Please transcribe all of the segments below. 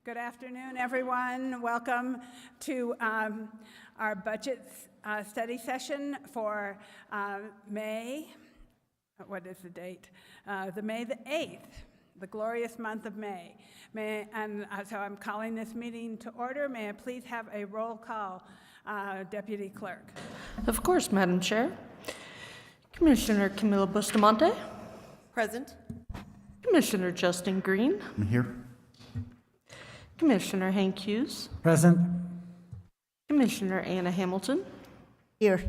Good afternoon, everyone. Welcome to our budget study session for May. What is the date? May the 8th, the glorious month of May. So I'm calling this meeting to order. May I please have a roll call, Deputy Clerk? Of course, Madam Chair. Commissioner Camila Bustamante. Present. Commissioner Justin Green. I'm here. Commissioner Hank Hughes. Present. Commissioner Anna Hamilton. Here.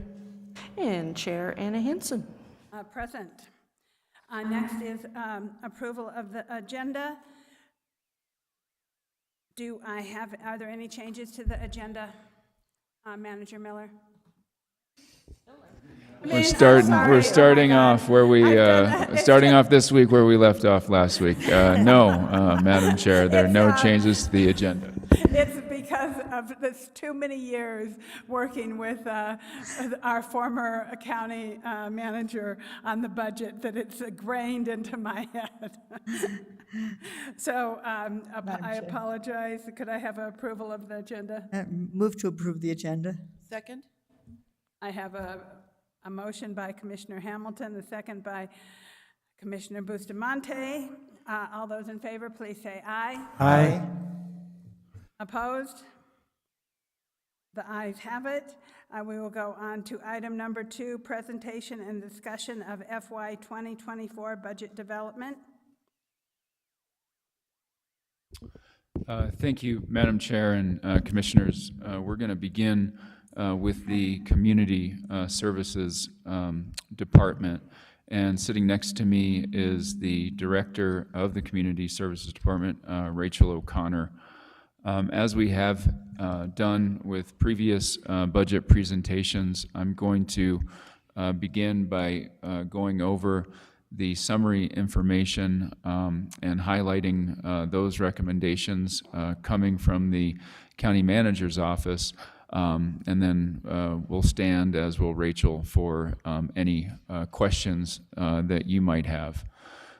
And Chair Anna Hansen. Present. Next is approval of the agenda. Are there any changes to the agenda, Manager Miller? We're starting off where we starting off this week where we left off last week. No, Madam Chair, there are no changes to the agenda. It's because of this too many years working with our former county manager on the budget that it's ingrained into my head. So I apologize. Could I have approval of the agenda? Move to approve the agenda. Second. I have a motion by Commissioner Hamilton, the second by Commissioner Bustamante. All those in favor, please say aye. Aye. Opposed? The ayes have it. We will go on to item number 2, presentation and discussion of FY 2024 budget development. Thank you, Madam Chair and Commissioners. We're going to begin with the Community Services Department. And sitting next to me is the Director of the Community Services Department, Rachel O'Connor. As we have done with previous budget presentations, I'm going to begin by going over the summary information and highlighting those recommendations coming from the County Manager's Office, and then we'll stand, as will Rachel, for any questions that you might have.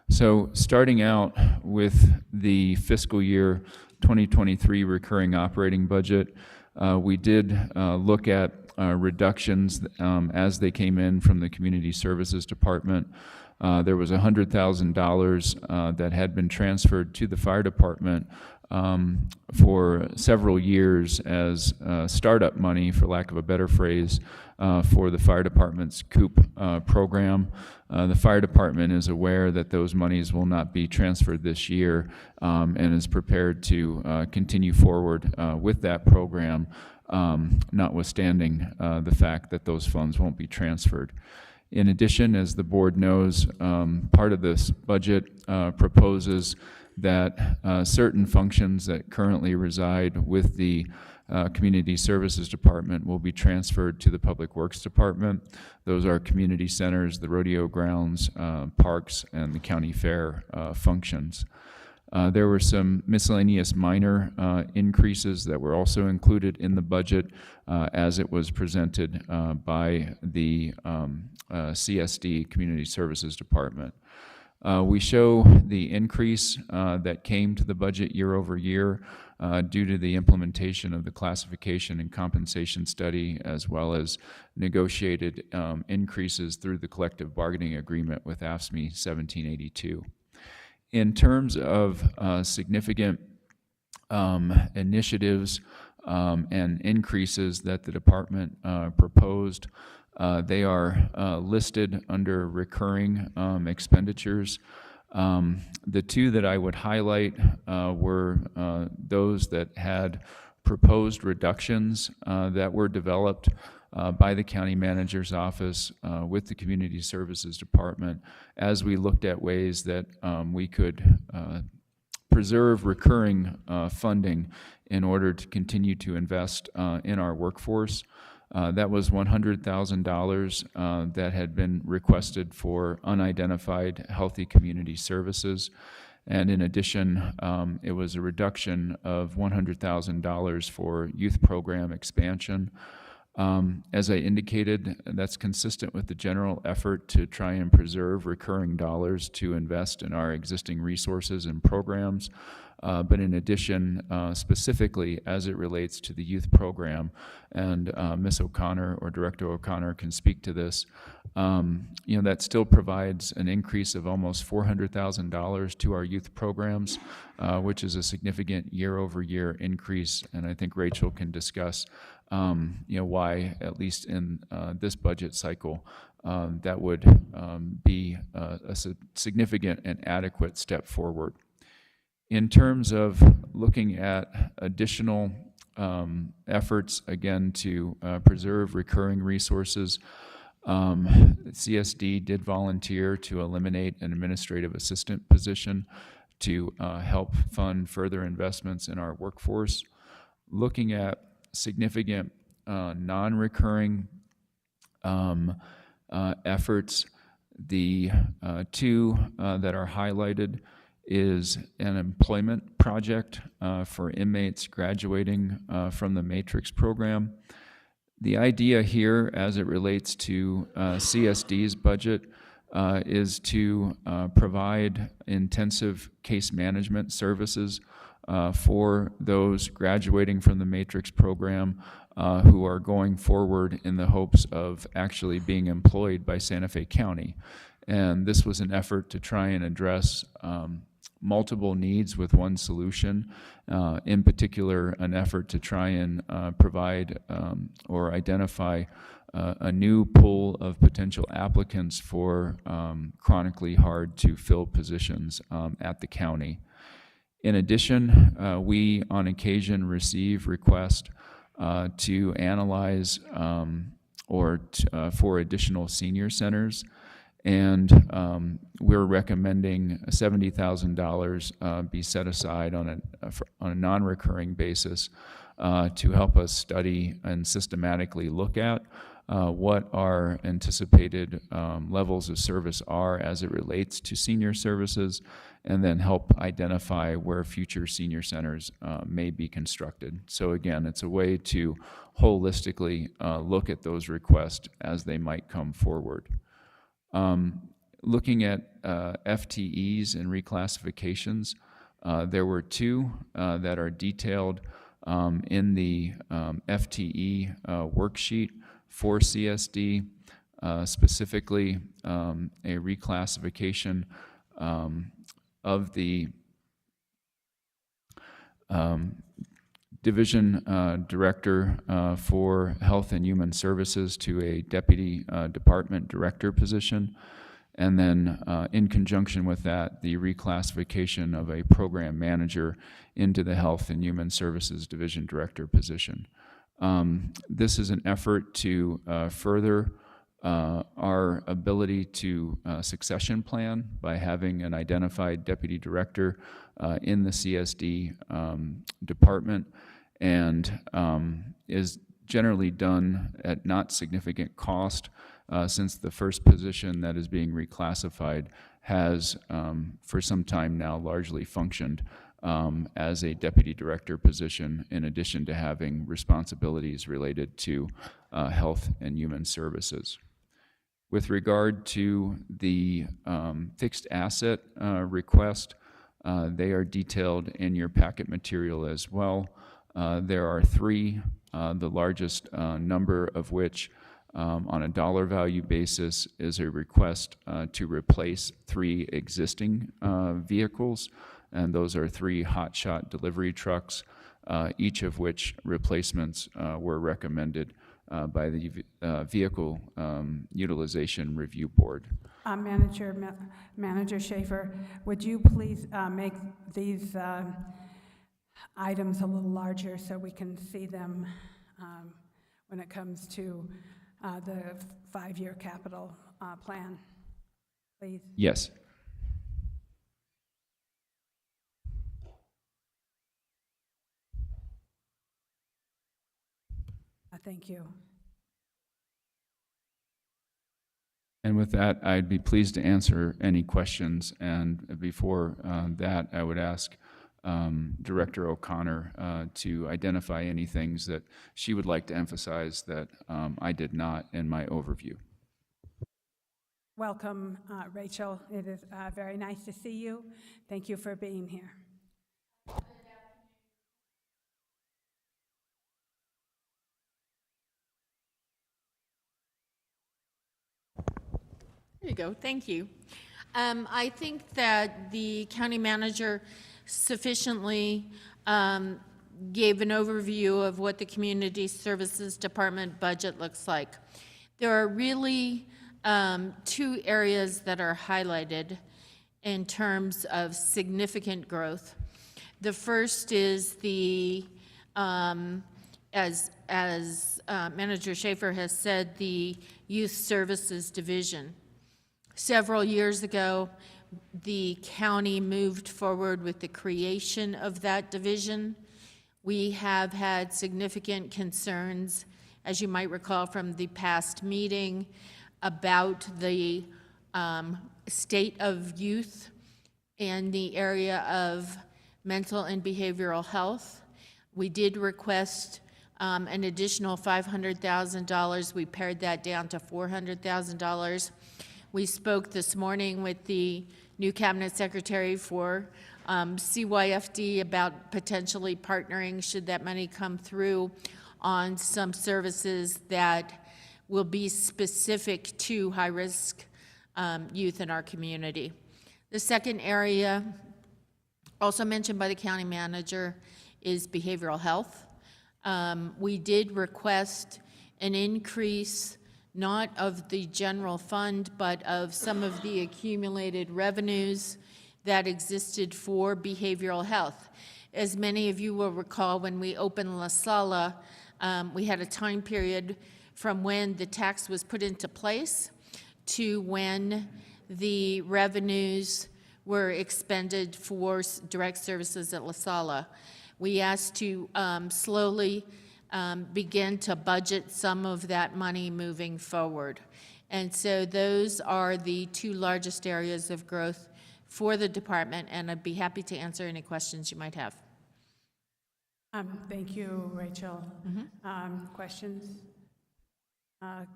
So starting out with the fiscal year 2023 recurring operating budget, we did look at reductions as they came in from the Community Services Department. There was $100,000 that had been transferred to the fire department for several years as startup money, for lack of a better phrase, for the fire department's COOP program. The fire department is aware that those monies will not be transferred this year and is prepared to continue forward with that program, notwithstanding the fact that those funds won't be transferred. In addition, as the board knows, part of this budget proposes that certain functions that currently reside with the Community Services Department will be transferred to the Public Works Department. Those are community centers, the rodeo grounds, parks, and the county fair functions. There were some miscellaneous minor increases that were also included in the budget as it was presented by the CSD, Community Services Department. We show the increase that came to the budget year over year due to the implementation of the classification and compensation study, as well as negotiated increases through the collective bargaining agreement with AFSCME 1782. In terms of significant initiatives and increases that the department proposed, they are listed under recurring expenditures. The two that I would highlight were those that had proposed reductions that were developed by the County Manager's Office with the Community Services Department as we looked at ways that we could preserve recurring funding in order to continue to invest in our workforce. That was $100,000 that had been requested for unidentified healthy community services. And in addition, it was a reduction of $100,000 for youth program expansion. As I indicated, that's consistent with the general effort to try and preserve recurring dollars to invest in our existing resources and programs. But in addition, specifically as it relates to the youth program, and Ms. O'Connor or Director O'Connor can speak to this, that still provides an increase of almost $400,000 to our youth programs, which is a significant year-over-year increase. And I think Rachel can discuss, why, at least in this budget cycle, that would be a significant and adequate step forward. In terms of looking at additional efforts, again, to preserve recurring resources, CSD did volunteer to eliminate an administrative assistant position to help fund further investments in our workforce. Looking at significant non-recurring efforts, the two that are highlighted is an employment project for inmates graduating from the Matrix program. The idea here, as it relates to CSD's budget, is to provide intensive case management services for those graduating from the Matrix program who are going forward in the hopes of actually being employed by Santa Fe County. And this was an effort to try and address multiple needs with one solution, in particular an effort to try and provide or identify a new pool of potential applicants for chronically hard to fill positions at the county. In addition, we on occasion receive requests to analyze for additional senior centers. And we're recommending $70,000 be set aside on a non-recurring basis to help us study and systematically look at what our anticipated levels of service are as it relates to senior services, and then help identify where future senior centers may be constructed. So again, it's a way to holistically look at those requests as they might come forward. Looking at FTEs and reclassifications, there were two that are detailed in the FTE worksheet for CSD, specifically a reclassification of the Division Director for Health and Human Services to a Deputy Department Director position, and then in conjunction with that, the reclassification of a Program Manager into the Health and Human Services Division Director position. This is an effort to further our ability to succession plan by having an identified Deputy Director in the CSD department, and is generally done at not significant cost, since the first position that is being reclassified has for some time now largely functioned as a Deputy Director position, in addition to having responsibilities related to health and human services. With regard to the fixed asset request, they are detailed in your packet material as well. There are three, the largest number of which on a dollar value basis is a request to replace three existing vehicles, and those are three hotshot delivery trucks, each of which replacements were recommended by the Vehicle Utilization Review Board. Manager Schaefer, would you please make these items a little larger so we can see them when it comes to the 5-year capital plan, please? Yes. Thank you. And with that, I'd be pleased to answer any questions. And before that, I would ask Director O'Connor to identify any things that she would like to emphasize that I did not in my overview. Welcome, Rachel. It is very nice to see you. Thank you for being here. There you go, thank you. I think that the county manager sufficiently gave an overview of what the Community Services Department budget looks like. There are really two areas that are highlighted in terms of significant growth. The first is the, as Manager Schaefer has said, the Youth Services Division. Several years ago, the county moved forward with the creation of that division. We have had significant concerns, as you might recall from the past meeting, about the state of youth in the area of mental and behavioral health. We did request an additional $500,000. We pared that down to $400,000. We spoke this morning with the new cabinet secretary for CYFD about potentially partnering, should that money come through, on some services that will be specific to high-risk youth in our community. The second area, also mentioned by the county manager, is behavioral health. We did request an increase, not of the general fund, but of some of the accumulated revenues that existed for behavioral health. As many of you will recall, when we opened La Sala, we had a time period from when the tax was put into place to when the revenues were expended for direct services at La Sala. We asked to slowly begin to budget some of that money moving forward. And so those are the two largest areas of growth for the department, and I'd be happy to answer any questions you might have. Thank you, Rachel. Questions?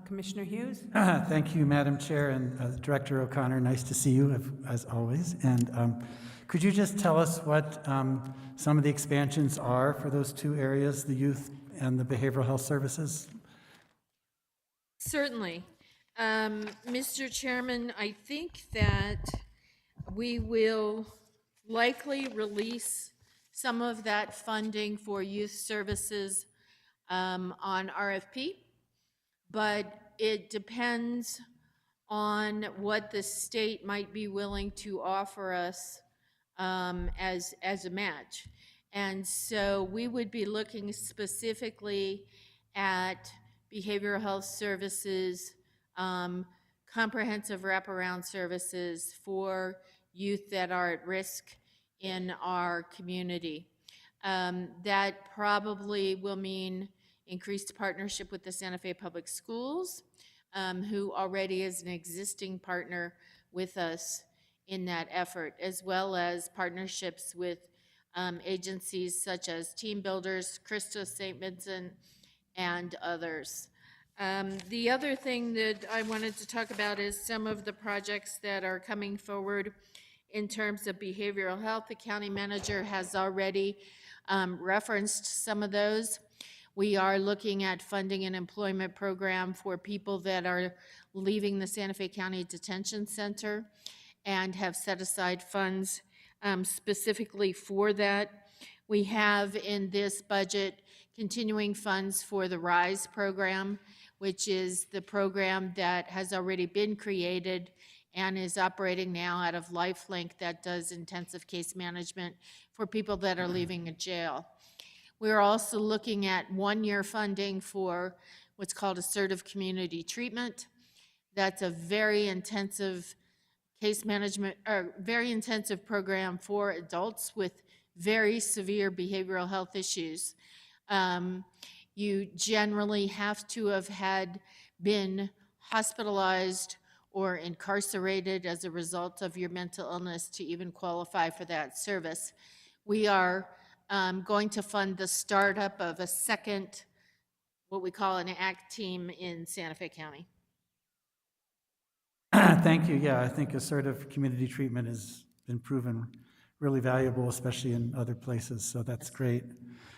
Commissioner Hughes? Thank you, Madam Chair, and Director O'Connor. Nice to see you, as always. And could you just tell us what some of the expansions are for those two areas, the youth and the behavioral health services? Certainly. Mr. Chairman, I think that we will likely release some of that funding for youth services on RFP, but it depends on what the state might be willing to offer us as a match. And so we would be looking specifically at behavioral health services, comprehensive wraparound services for youth that are at risk in our community. That probably will mean increased partnership with the Santa Fe Public Schools, who already is an existing partner with us in that effort, as well as partnerships with agencies such as Team Builders, Christos St. Vincent, and others. The other thing that I wanted to talk about is some of the projects that are coming forward in terms of behavioral health. The county manager has already referenced some of those. We are looking at funding an employment program for people that are leaving the Santa Fe County Detention Center and have set aside funds specifically for that. We have in this budget continuing funds for the RISE program, which is the program that has already been created and is operating now out of LifeLink that does intensive case management for people that are leaving a jail. We're also looking at one-year funding for what's called assertive community treatment. That's a very intensive case management, or very intensive program for adults with very severe behavioral health issues. You generally have to have been hospitalized or incarcerated as a result of your mental illness to even qualify for that service. We are going to fund the startup of a second, what we call an ACT team in Santa Fe County. Thank you. Yeah, I think assertive community treatment has been proven really valuable, especially in other places, so that's great.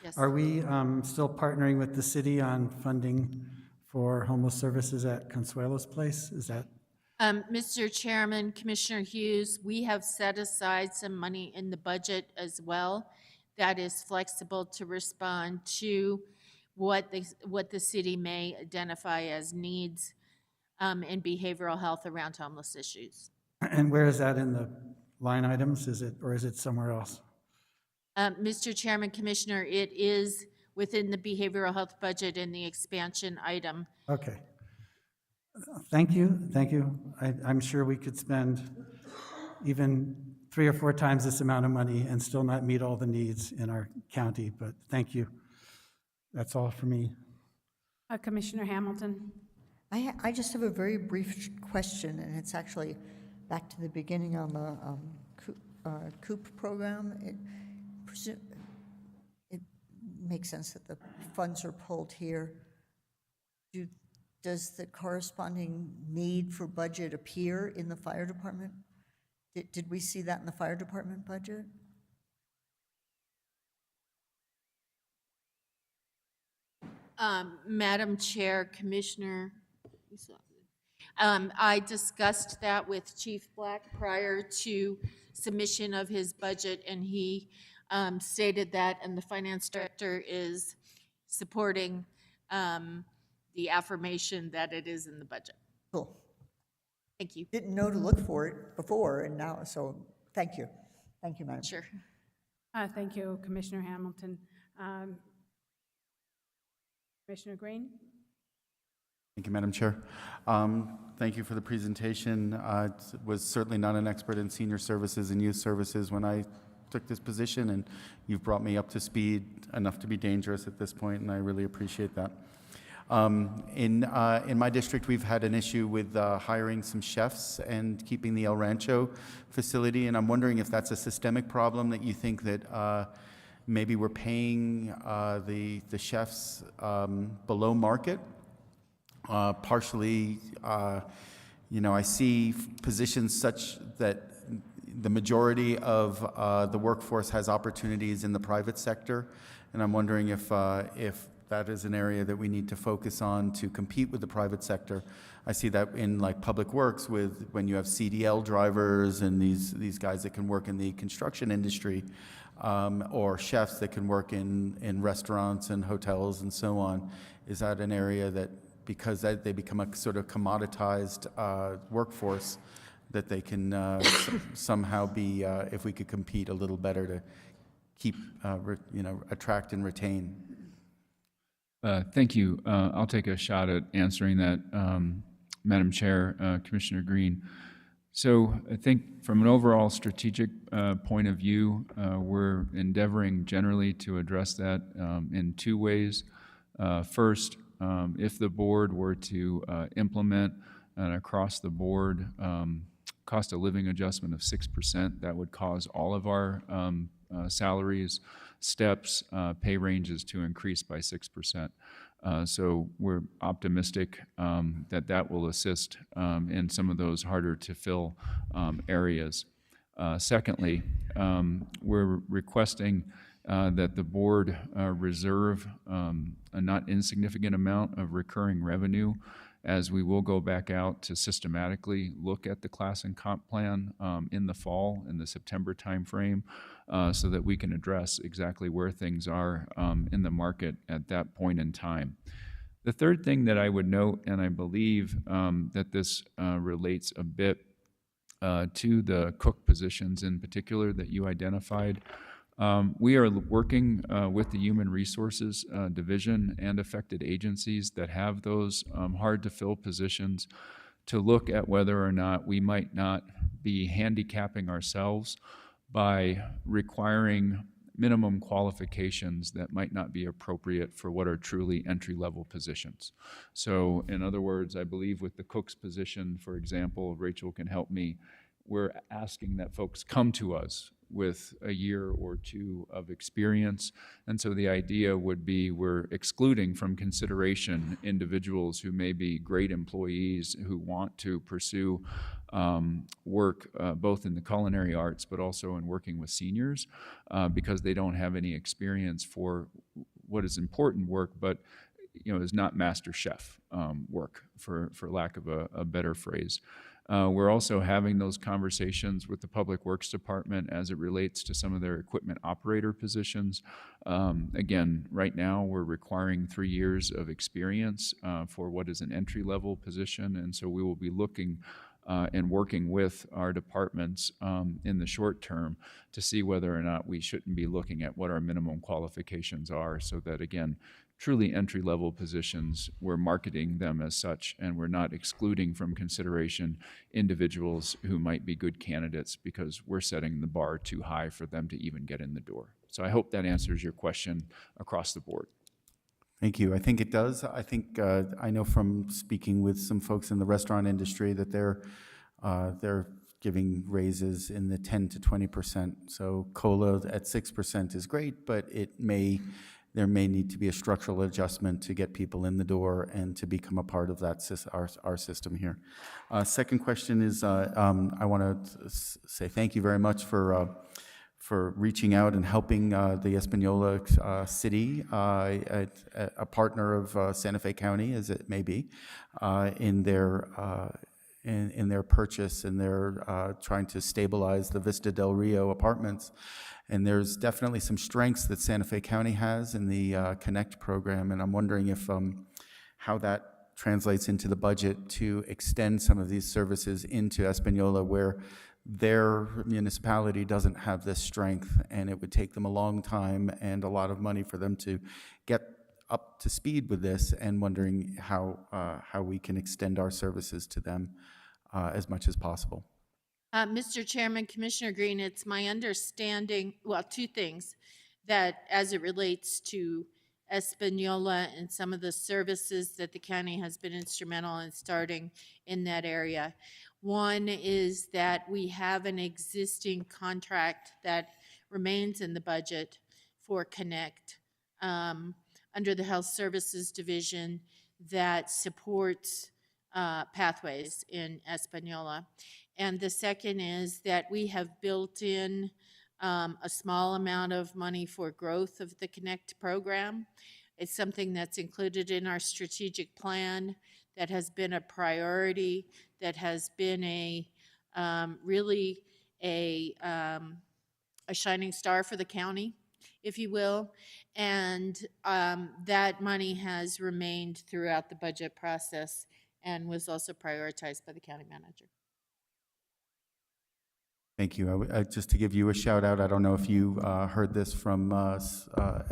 Yes. Are we still partnering with the city on funding for homeless services at Consuelo's Place? Is that? Mr. Chairman, Commissioner Hughes, we have set aside some money in the budget as well that is flexible to respond to what the city may identify as needs in behavioral health around homeless issues. And where is that in the line items? Or is it somewhere else? Mr. Chairman, Commissioner, it is within the behavioral health budget in the expansion item. Okay. Thank you, thank you. I'm sure we could spend even 3 or 4 times this amount of money and still not meet all the needs in our county, but thank you. That's all for me. Commissioner Hamilton? I just have a very brief question, and it's actually back to the beginning on the COOP program. It makes sense that the funds are pulled here. Does the corresponding need for budget appear in the fire department? Did we see that in the fire department budget? Madam Chair, Commissioner, I discussed that with Chief Black prior to submission of his budget, and he stated that, and the finance director is supporting the affirmation that it is in the budget. Cool. Thank you. Didn't know to look for it before, and now, so thank you. Thank you, Madam. Sure. Thank you, Commissioner Hamilton. Commissioner Green? Thank you, Madam Chair. Thank you for the presentation. I was certainly not an expert in senior services and youth services when I took this position, and you've brought me up to speed enough to be dangerous at this point, and I really appreciate that. In my district, we've had an issue with hiring some chefs and keeping the El Rancho facility, and I'm wondering if that's a systemic problem, that you think that maybe we're paying the chefs below market. Partially, I see positions such that the majority of the workforce has opportunities in the private sector, and I'm wondering if that is an area that we need to focus on to compete with the private sector. I see that in like public works when you have CDL drivers and these guys that can work in the construction industry, or chefs that can work in restaurants and hotels and so on. Is that an area that, because they become a sort of commoditized workforce, that they can somehow be, if we could compete a little better to keep, attract and retain? Thank you. I'll take a shot at answering that, Madam Chair, Commissioner Green. So I think from an overall strategic point of view, we're endeavoring generally to address that in 2 ways. First, if the board were to implement an across-the-board cost of living adjustment of 6%, that would cause all of our salaries, steps, pay ranges to increase by 6%. So we're optimistic that will assist in some of those harder to fill areas. Secondly, we're requesting that the board reserve a not insignificant amount of recurring revenue, as we will go back out to systematically look at the class and comp plan in the fall, in the September timeframe, so that we can address exactly where things are in the market at that point in time. The third thing that I would note, and I believe that this relates a bit to the cook positions in particular that you identified, we are working with the Human Resources Division and affected agencies that have those hard-to-fill positions to look at whether or not we might not be handicapping ourselves by requiring minimum qualifications that might not be appropriate for what are truly entry-level positions. So, in other words, I believe with the cook's position, for example, Rachel can help me, we're asking that folks come to us with a year or 2 of experience. And so the idea would be we're excluding from consideration individuals who may be great employees who want to pursue work both in the culinary arts but also in working with seniors because they don't have any experience for what is important work, but is not master chef work, for lack of a better phrase. We're also having those conversations with the Public Works Department as it relates to some of their equipment operator positions. Again, right now, we're requiring 3 years of experience for what is an entry-level position, and so we will be looking and working with our departments in the short term to see whether or not we shouldn't be looking at what our minimum qualifications are, so that, again, truly entry-level positions, we're marketing them as such, and we're not excluding from consideration individuals who might be good candidates because we're setting the bar too high for them to even get in the door. So I hope that answers your question across the board. Thank you. I think it does. I think I know from speaking with some folks in the restaurant industry that they're giving raises in the 10 to 20%. So COLA at 6% is great, but there may need to be a structural adjustment to get people in the door and to become a part of that our system here. Second question is, I want to say thank you very much for reaching out and helping the Espanola City, a partner of Santa Fe County, as it may be, in their purchase, and they're trying to stabilize the Vista del Rio apartments. And there's definitely some strengths that Santa Fe County has in the Connect program, and I'm wondering if how that translates into the budget to extend some of these services into Espanola, where their municipality doesn't have this strength, and it would take them a long time and a lot of money for them to get up to speed with this, and wondering how we can extend our services to them as much as possible. Mr. Chairman, Commissioner Green, it's my understanding, well, two things, that as it relates to Espanola and some of the services that the county has been instrumental in starting in that area. One is that we have an existing contract that remains in the budget for Connect under the Health Services Division that supports pathways in Espanola. And the second is that we have built in a small amount of money for growth of the Connect program. It's something that's included in our strategic plan, that has been a priority, that has been really a shining star for the county, if you will. And that money has remained throughout the budget process and was also prioritized by the county manager. Thank you. Just to give you a shout out, I don't know if you heard this from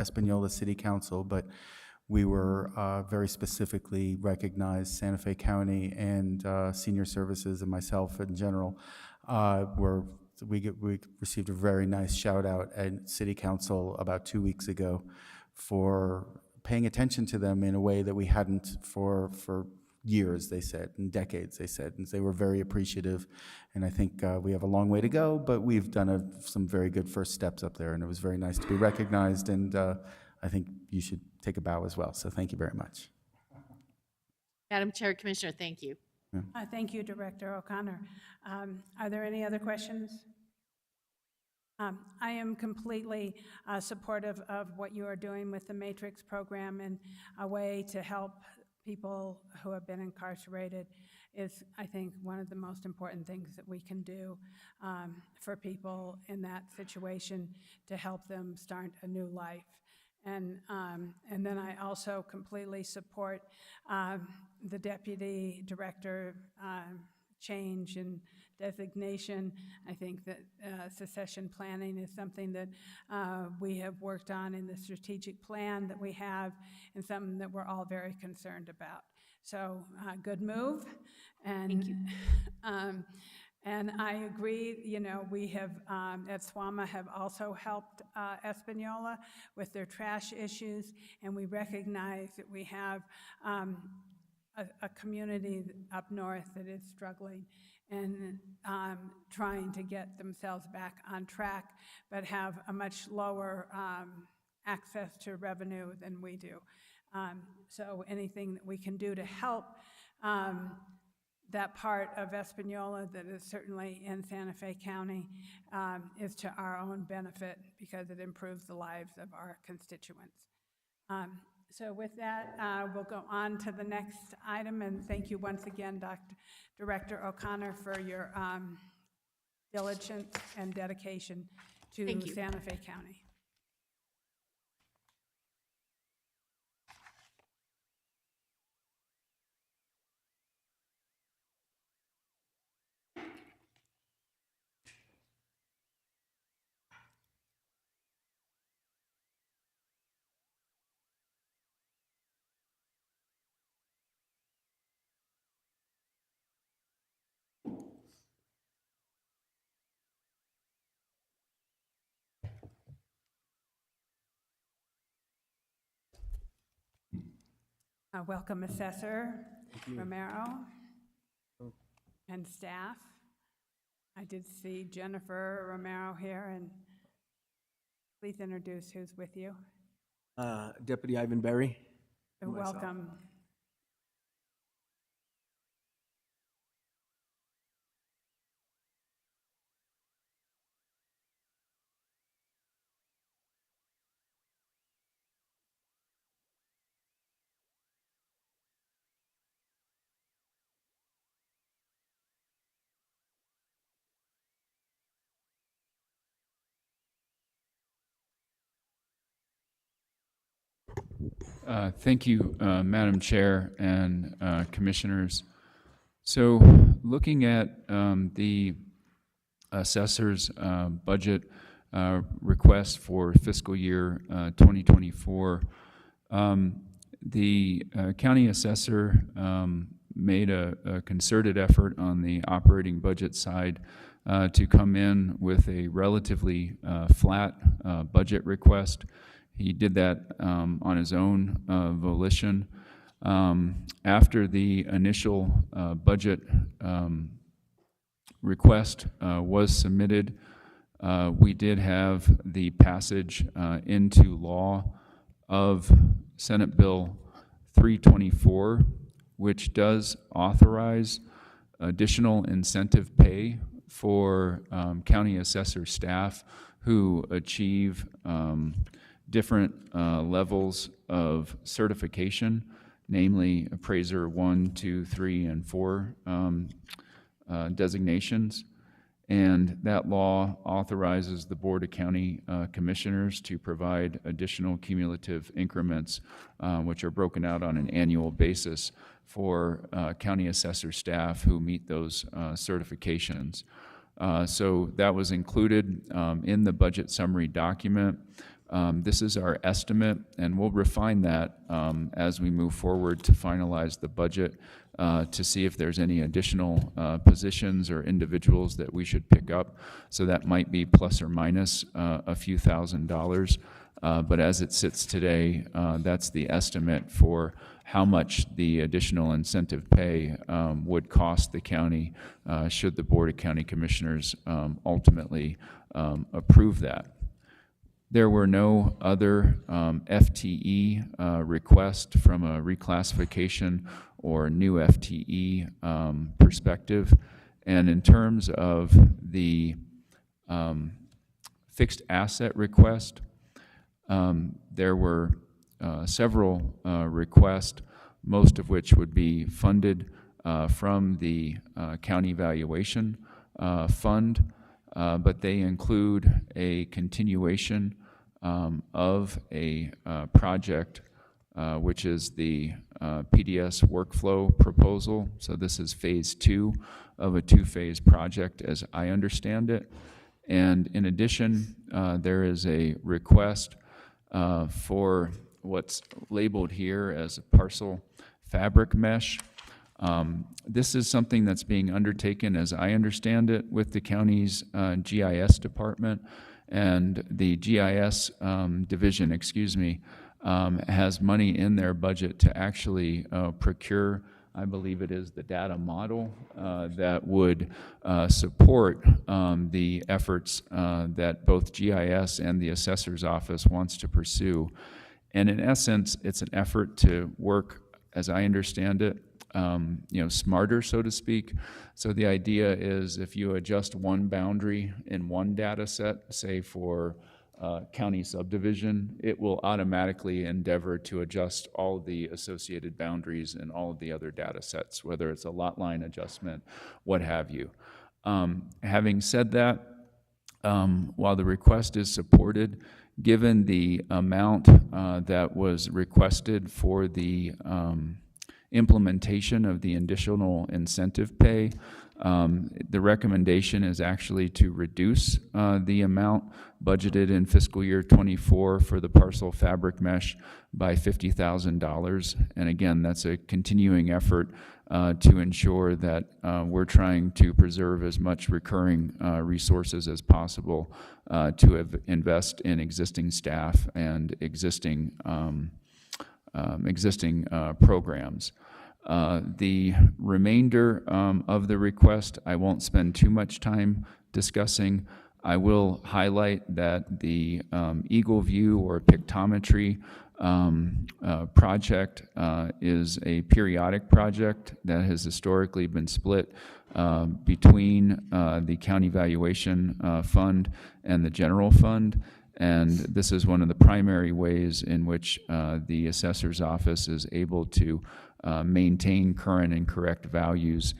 Espanola City Council, but we were very specifically recognized, Santa Fe County and Senior Services and myself in general, we received a very nice shout out at City Council about 2 weeks ago for paying attention to them in a way that we hadn't for years, they said, and decades, they said, and they were very appreciative. And I think we have a long way to go, but we've done some very good first steps up there, and it was very nice to be recognized, and I think you should take a bow as well. So thank you very much. Madam Chair, Commissioner, thank you. Thank you, Director O'Connor. Are there any other questions? I am completely supportive of what you are doing with the Matrix program, and a way to help people who have been incarcerated is, I think, one of the most important things that we can do for people in that situation to help them start a new life. And then I also completely support the Deputy Director change and designation. I think that succession planning is something that we have worked on in the strategic plan that we have, and something that we're all very concerned about. So good move. And, thank you. And I agree, you know, we have, at SWAMA, have also helped Espanola with their trash issues, and we recognize that we have a community up north that is struggling and trying to get themselves back on track, but have a much lower access to revenue than we do. So anything that we can do to help that part of Espanola that is certainly in Santa Fe County is to our own benefit, because it improves the lives of our constituents. So with that, we'll go on to the next item, and thank you once again, Director O'Connor, for your diligence and dedication to Thank you. Santa Fe County. Welcome Assessor Romero and staff. I did see Jennifer Romero here, and please introduce who's with you. Deputy Ivan Berry. Myself. Welcome. Thank you, Madam Chair and Commissioners. So looking at the assessor's budget request for fiscal year 2024, the county assessor made a concerted effort on the operating budget side to come in with a relatively flat budget request. He did that on his own volition. After the initial budget request was submitted, we did have the passage into law of Senate Bill 324, which does authorize additional incentive pay for county assessor staff who achieve different levels of certification, namely appraiser 1, 2, 3, and 4 designations. And that law authorizes the Board of County Commissioners to provide additional cumulative increments, which are broken out on an annual basis for county assessor staff who meet those certifications. So that was included in the budget summary document. This is our estimate, and we'll refine that as we move forward to finalize the budget to see if there's any additional positions or individuals that we should pick up. So that might be plus or minus a few $1,000s. But as it sits today, that's the estimate for how much the additional incentive pay would cost the county should the Board of County Commissioners ultimately approve that. There were no other FTE requests from a reclassification or new FTE perspective. And in terms of the fixed asset request, there were several requests, most of which would be funded from the county valuation fund. But they include a continuation of a project, which is the PDS workflow proposal. So this is phase 2 of a 2-phase project, as I understand it. And in addition, there is a request for what's labeled here as a parcel fabric mesh. This is something that's being undertaken, as I understand it, with the county's GIS department, and the GIS division, has money in their budget to actually procure, I believe it is the data model that would support the efforts that both GIS and the assessor's office wants to pursue. And in essence, it's an effort to work, as I understand it, smarter, so to speak. So the idea is if you adjust one boundary in one data set, say for county subdivision, it will automatically endeavor to adjust all the associated boundaries and all of the other data sets, whether it's a lot line adjustment, what have you. Having said that, while the request is supported, given the amount that was requested for the implementation of the additional incentive pay, the recommendation is actually to reduce the amount budgeted in fiscal year '24 for the parcel fabric mesh by $50,000. And again, that's a continuing effort to ensure that we're trying to preserve as much recurring resources as possible to invest in existing staff and existing programs. The remainder of the request, I won't spend too much time discussing. I will highlight that the Eagle View or pictometry project is a periodic project that has historically been split between the County Valuation Fund and the General Fund. And this is one of the primary ways in which the assessor's office is able to maintain current and correct values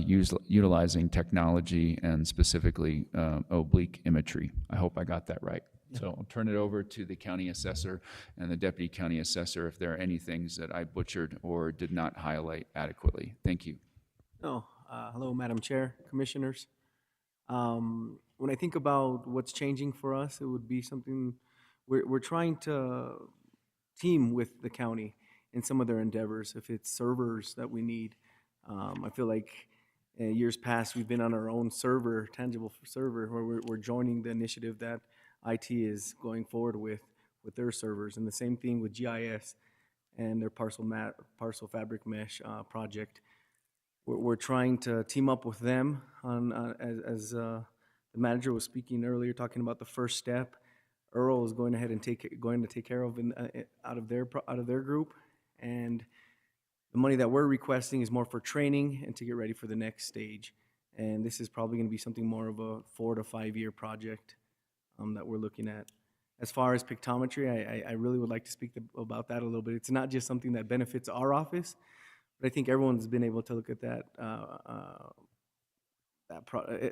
utilizing technology and specifically oblique imagery. I hope I got that right. So I'll turn it over to the county assessor and the deputy county assessor if there are any things that I butchered or did not highlight adequately. Thank you. No, hello, Madam Chair, Commissioners. When I think about what's changing for us, it would be something, we're trying to team with the county in some of their endeavors. If it's servers that we need, I feel like in years past, we've been on our own server, tangible server, where we're joining the initiative that IT is going forward with their servers. And the same thing with GIS and their parcel fabric mesh project. We're trying to team up with them on, as the manager was speaking earlier, talking about the first step. Earl is going ahead and going to take care of out of their group, and the money that we're requesting is more for training and to get ready for the next stage. And this is probably going to be something more of a 4 to 5 year project that we're looking at. As far as pictometry, I really would like to speak about that a little bit. It's not just something that benefits our office, but I think everyone's been able to look at that.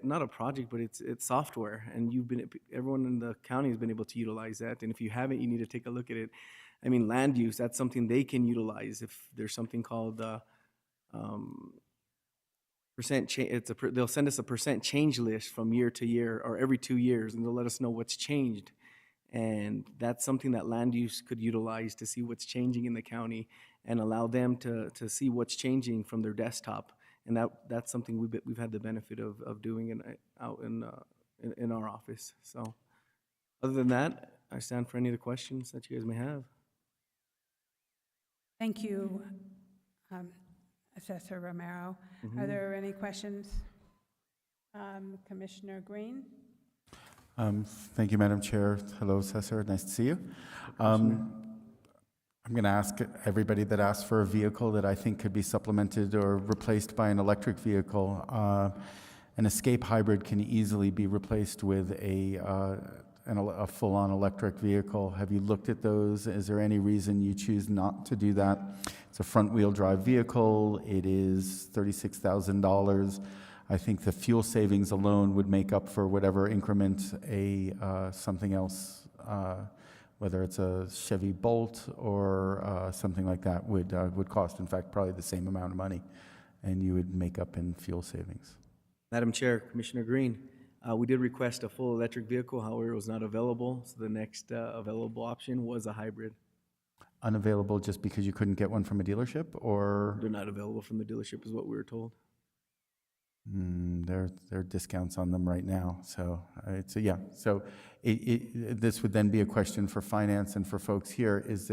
Not a project, but it's software, and everyone in the county has been able to utilize that. And if you haven't, you need to take a look at it. I mean, land use, that's something they can utilize. If there's something called percent change, they'll send us a percent change list from year to year or every 2 years, and they'll let us know what's changed. And that's something that land use could utilize to see what's changing in the county and allow them to see what's changing from their desktop. And that's something we've had the benefit of doing out in our office. So other than that, I stand for any of the questions that you guys may have. Thank you, Assessor Romero. Are there any questions? Commissioner Green? Thank you, Madam Chair. Hello, Assessor. Nice to see you. I'm going to ask everybody that asked for a vehicle that I think could be supplemented or replaced by an electric vehicle. An Escape Hybrid can easily be replaced with a full-on electric vehicle. Have you looked at those? Is there any reason you choose not to do that? It's a front-wheel drive vehicle. It is $36,000. I think the fuel savings alone would make up for whatever increment something else, whether it's a Chevy Bolt or something like that, would cost. In fact, probably the same amount of money, and you would make up in fuel savings. Madam Chair, Commissioner Green, we did request a full electric vehicle, however, it was not available, so the next available option was a hybrid. Unavailable just because you couldn't get one from a dealership, or? They're not available from the dealership is what we were told. There are discounts on them right now, so yeah. So this would then be a question for finance and for folks here. Is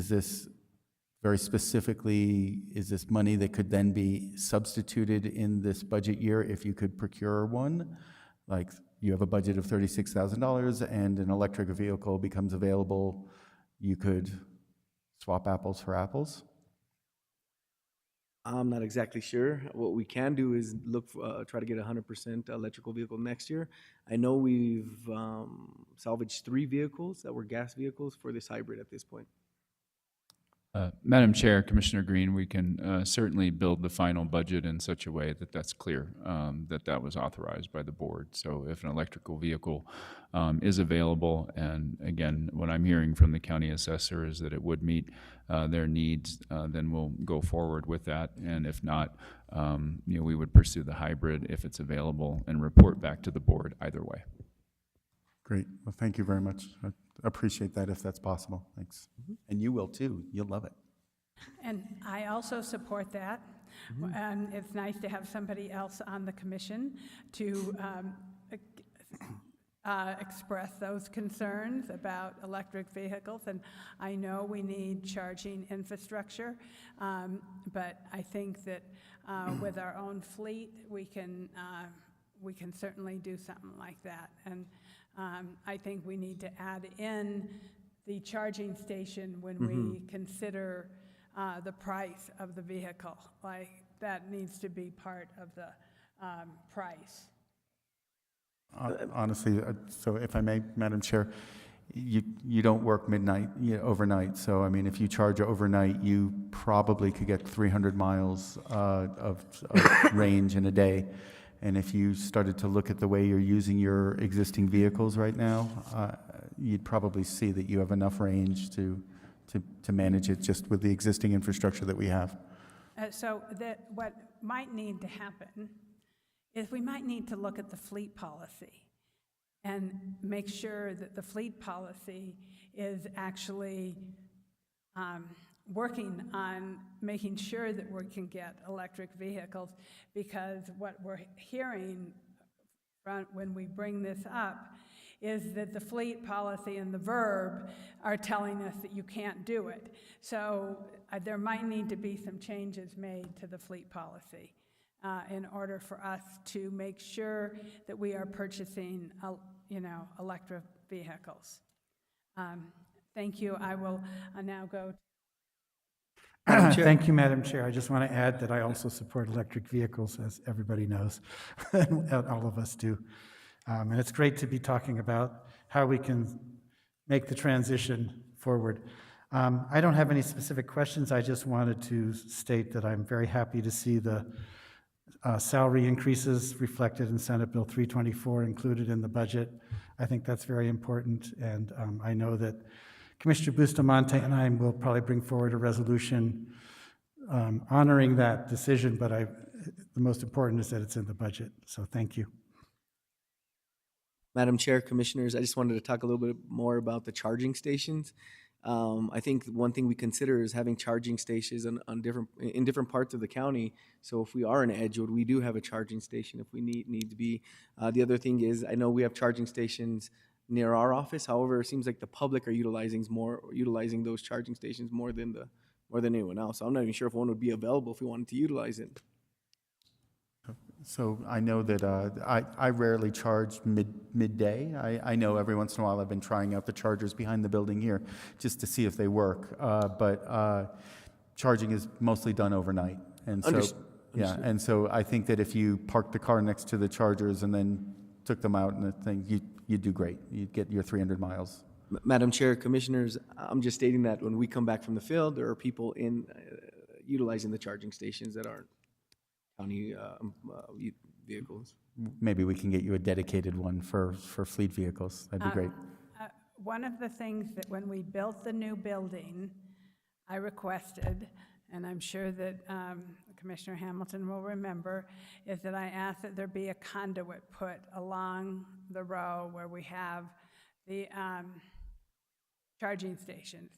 this very specifically, is this money that could then be substituted in this budget year if you could procure one? Like you have a budget of $36,000 and an electric vehicle becomes available, you could swap apples for apples? I'm not exactly sure. What we can do is look, try to get 100% electrical vehicle next year. I know we've salvaged 3 vehicles that were gas vehicles for this hybrid at this point. Madam Chair, Commissioner Green, we can certainly build the final budget in such a way that that's clear, that that was authorized by the board. So if an electrical vehicle is available, and again, what I'm hearing from the county assessor is that it would meet their needs, then we'll go forward with that. And if not, we would pursue the hybrid if it's available and report back to the board either way. Great. Well, thank you very much. I appreciate that if that's possible. Thanks. And you will too. You'll love it. And I also support that. And it's nice to have somebody else on the commission to express those concerns about electric vehicles. And I know we need charging infrastructure, but I think that with our own fleet, we can certainly do something like that. And I think we need to add in the charging station when we consider the price of the vehicle. Like, that needs to be part of the price. Honestly, so if I may, Madam Chair, you don't work overnight. So, I mean, if you charge overnight, you probably could get 300 miles of range in a day. And if you started to look at the way you're using your existing vehicles right now, you'd probably see that you have enough range to manage it just with the existing infrastructure that we have. So that what might need to happen is we might need to look at the fleet policy and make sure that the fleet policy is actually working on making sure that we can get electric vehicles, because what we're hearing when we bring this up is that the fleet policy and the verb are telling us that you can't do it. So there might need to be some changes made to the fleet policy in order for us to make sure that we are purchasing, electric vehicles. Thank you. I will now go. Thank you, Madam Chair. I just want to add that I also support electric vehicles, as everybody knows, and all of us do. And it's great to be talking about how we can make the transition forward. I don't have any specific questions. I just wanted to state that I'm very happy to see the salary increases reflected in Senate Bill 324 included in the budget. I think that's very important, and I know that Commissioner Bustamante and I will probably bring forward a resolution honoring that decision, but the most important is that it's in the budget, so thank you. Madam Chair, Commissioners, I just wanted to talk a little bit more about the charging stations. I think one thing we consider is having charging stations in different parts of the county. So if we are in Edgewood, we do have a charging station if we need to be. The other thing is, I know we have charging stations near our office. However, it seems like the public are utilizing those charging stations more than anyone else. So I'm not even sure if one would be available if we wanted to utilize it. So I know that I rarely charge midday. I know every once in a while I've been trying out the chargers behind the building here just to see if they work. But charging is mostly done overnight. And so, yeah, and so I think that if you parked the car next to the chargers and then took them out and the thing, you'd do great. You'd get your 300 miles. Madam Chair, Commissioners, I'm just stating that when we come back from the field, there are people utilizing the charging stations that aren't county vehicles. Maybe we can get you a dedicated one for fleet vehicles. That'd be great. One of the things that when we built the new building, I requested, and I'm sure that Commissioner Hamilton will remember, is that I asked that there be a conduit put along the row where we have the charging stations,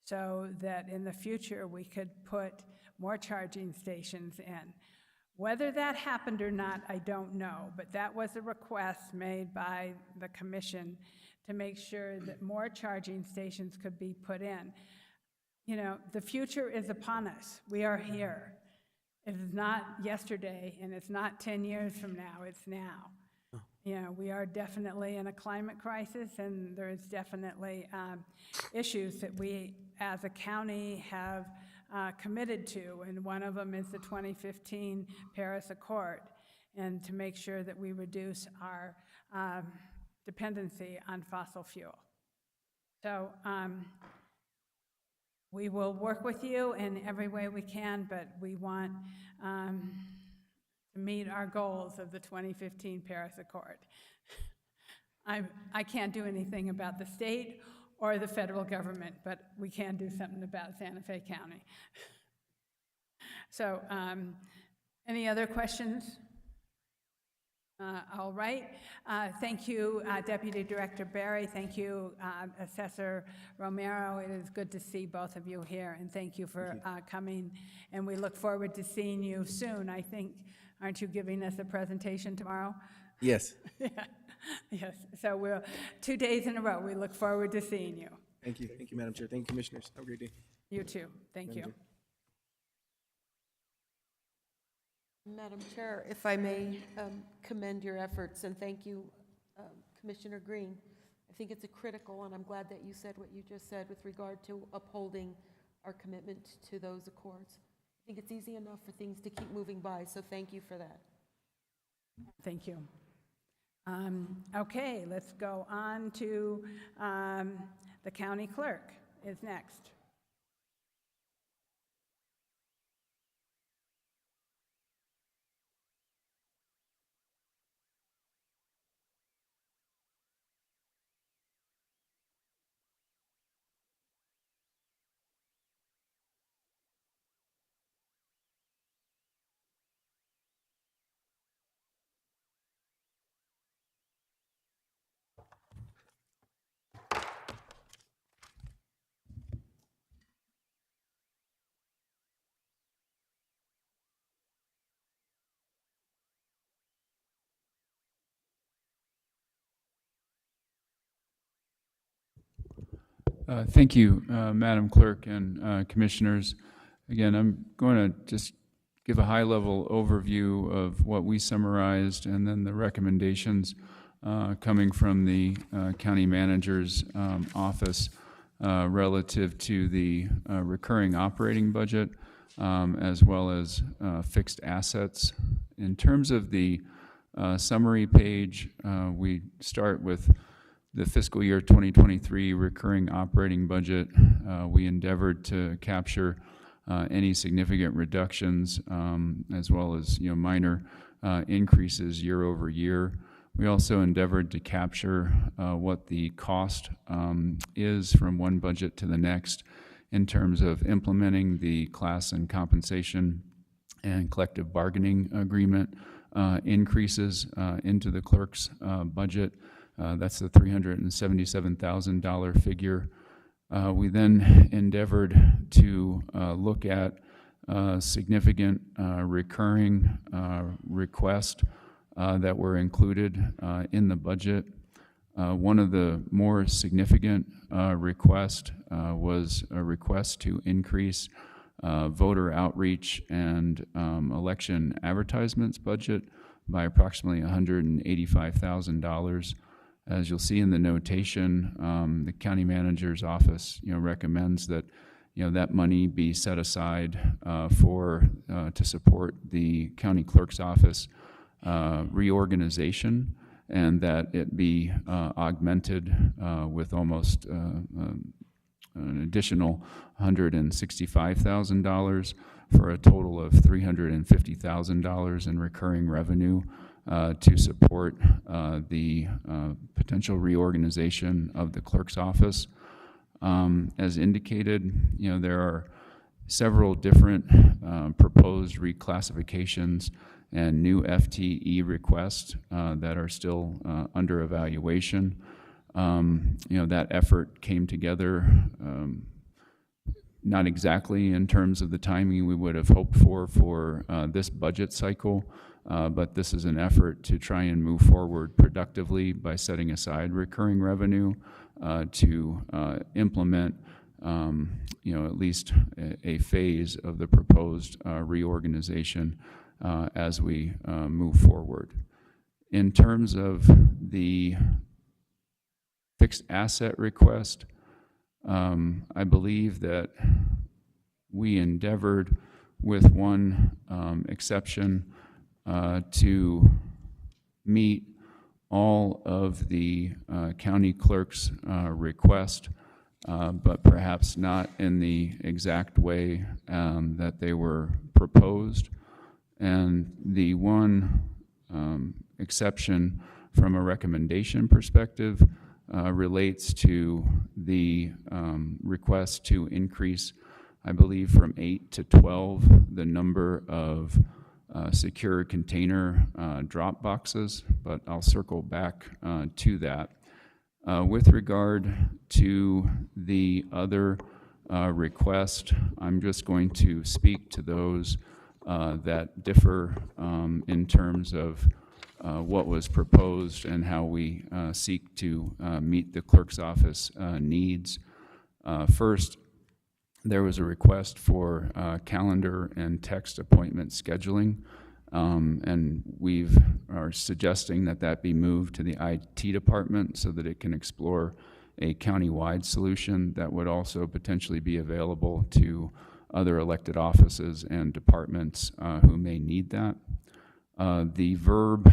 so that in the future we could put more charging stations in. Whether that happened or not, I don't know, but that was a request made by the commission to make sure that more charging stations could be put in. You know, the future is upon us. We are here. It is not yesterday, and it's not 10 years from now, it's now. You know, we are definitely in a climate crisis, and there is definitely issues that we as a county have committed to, and one of them is the 2015 Paris Accord, and to make sure that we reduce our dependency on fossil fuel. So we will work with you in every way we can, but we want to meet our goals of the 2015 Paris Accord. I can't do anything about the state or the federal government, but we can do something about Santa Fe County. So, any other questions? All right. Thank you, Deputy Director Barry. Thank you, Assessor Romero. It is good to see both of you here, and thank you for coming. And we look forward to seeing you soon. I think, aren't you giving us a presentation tomorrow? Yes. Yeah. Yes. So we're 2 days in a row. We look forward to seeing you. Thank you. Thank you, Madam Chair. Thank you, Commissioners. Have a great day. You too. Thank you. Madam Chair, if I may commend your efforts, and thank you, Commissioner Green. I think it's critical, and I'm glad that you said what you just said with regard to upholding our commitment to those accords. I think it's easy enough for things to keep moving by, so thank you for that. Thank you. Okay, let's go on to the county clerk is next. Thank you, Madam Clerk and Commissioners. Again, I'm going to just give a high-level overview of what we summarized and then the recommendations coming from the County Manager's office relative to the recurring operating budget as well as fixed assets. In terms of the summary page, we start with the fiscal year 2023 recurring operating budget. We endeavored to capture any significant reductions as well as minor increases year over year. We also endeavored to capture what the cost is from one budget to the next in terms of implementing the class and compensation and collective bargaining agreement increases into the clerk's budget. That's the $377,000 figure. We then endeavored to look at significant recurring requests that were included in the budget. One of the more significant requests was a request to increase voter outreach and election advertisements budget by approximately $185,000. As you'll see in the notation, the county manager's office, recommends that, that money be set aside to support the county clerk's office reorganization, and that it be augmented with almost an additional $165,000 for a total of $350,000 in recurring revenue to support the potential reorganization of the clerk's office. As indicated, there are several different proposed reclassifications and new FTE requests that are still under evaluation. That effort came together not exactly in terms of the timing we would have hoped for this budget cycle, but this is an effort to try and move forward productively by setting aside recurring revenue to implement at least a phase of the proposed reorganization as we move forward. In terms of the fixed asset request, I believe that we endeavored, with one exception, to meet all of the county clerk's request, but perhaps not in the exact way that they were proposed. And the one exception from a recommendation perspective relates to the request to increase, I believe, from 8 to 12 the number of secure container drop boxes, but I'll circle back to that. With regard to the other request, I'm just going to speak to those that differ in terms of what was proposed and how we seek to meet the clerk's office needs. First, there was a request for calendar and text appointment scheduling, and we are suggesting that that be moved to the IT department so that it can explore a county-wide solution that would also potentially be available to other elected offices and departments who may need that. The verb,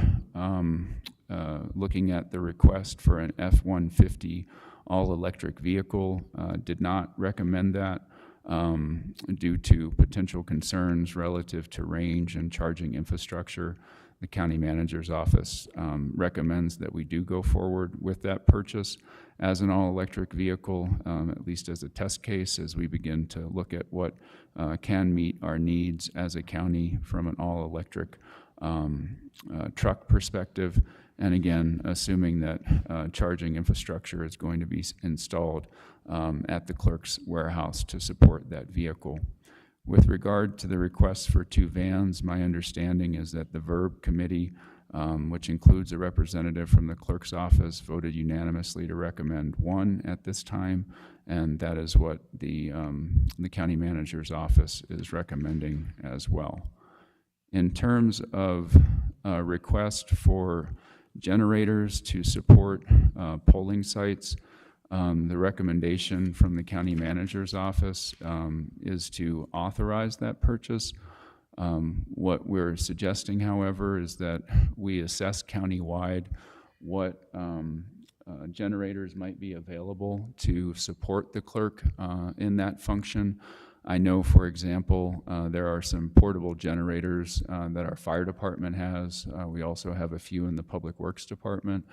looking at the request for an F-150 all-electric vehicle, did not recommend that due to potential concerns relative to range and charging infrastructure. The county manager's office recommends that we do go forward with that purchase as an all-electric vehicle, at least as a test case, as we begin to look at what can meet our needs as a county from an all-electric truck perspective. And again, assuming that charging infrastructure is going to be installed at the clerk's warehouse to support that vehicle. With regard to the request for 2 vans, my understanding is that the VERB committee, which includes a representative from the clerk's office, voted unanimously to recommend 1 at this time, and that is what the county manager's office is recommending as well. In terms of a request for generators to support polling sites, the recommendation from the county manager's office is to authorize that purchase. What we're suggesting, however, is that we assess countywide what generators might be available to support the clerk in that function. I know, for example, there are some portable generators that our fire department has. We also have a few in the Public Works Department.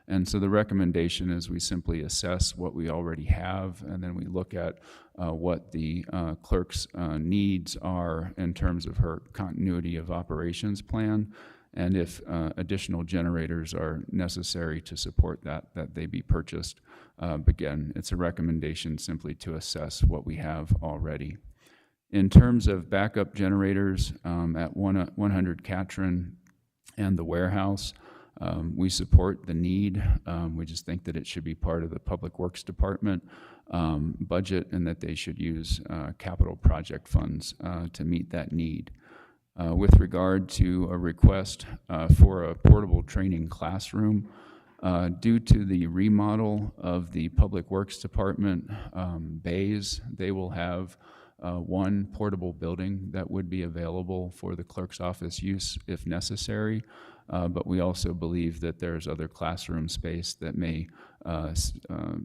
And so the recommendation is we simply assess what we already have, and then we look at what the clerk's needs are in terms of her continuity of operations plan, and if additional generators are necessary to support that they be purchased. Again, it's a recommendation simply to assess what we have already. In terms of backup generators at 100 Catron and the warehouse, we support the need. We just think that it should be part of the Public Works Department budget and that they should use capital project funds to meet that need. With regard to a request for a portable training classroom, due to the remodel of the Public Works Department bays, they will have 1 portable building that would be available for the clerk's office use if necessary. But we also believe that there's other classroom space that may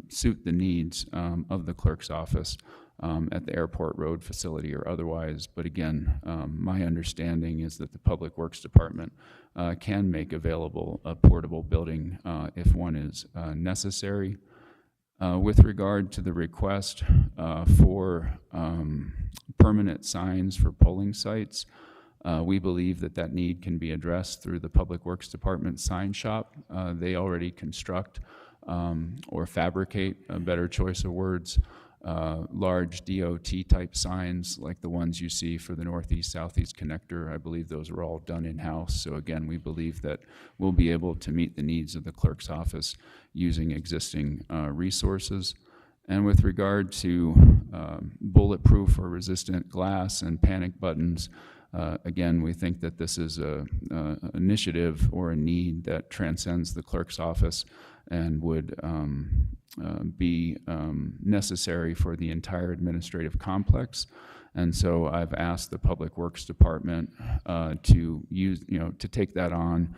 suit the needs of the clerk's office at the Airport Road facility or otherwise. But again, my understanding is that the Public Works Department can make available a portable building if one is necessary. With regard to the request for permanent signs for polling sites, we believe that that need can be addressed through the Public Works Department sign shop. They already construct or fabricate, a better choice of words, large DOT-type signs like the ones you see for the Northeast-Southeast connector. I believe those are all done in-house. So again, we believe that we'll be able to meet the needs of the clerk's office using existing resources. And with regard to bulletproof or resistant glass and panic buttons, again, we think that this is an initiative or a need that transcends the clerk's office and would be necessary for the entire administrative complex. And so I've asked the Public Works Department to use, to take that on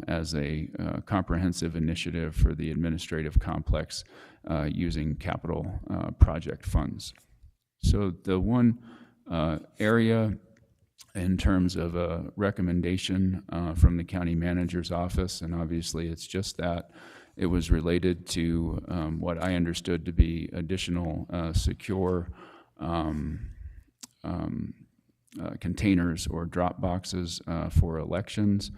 as a comprehensive initiative for the administrative complex using capital project funds. So the one area in terms of a recommendation from the county manager's office, and obviously it's just that, it was related to what I understood to be additional secure containers or drop boxes for elections.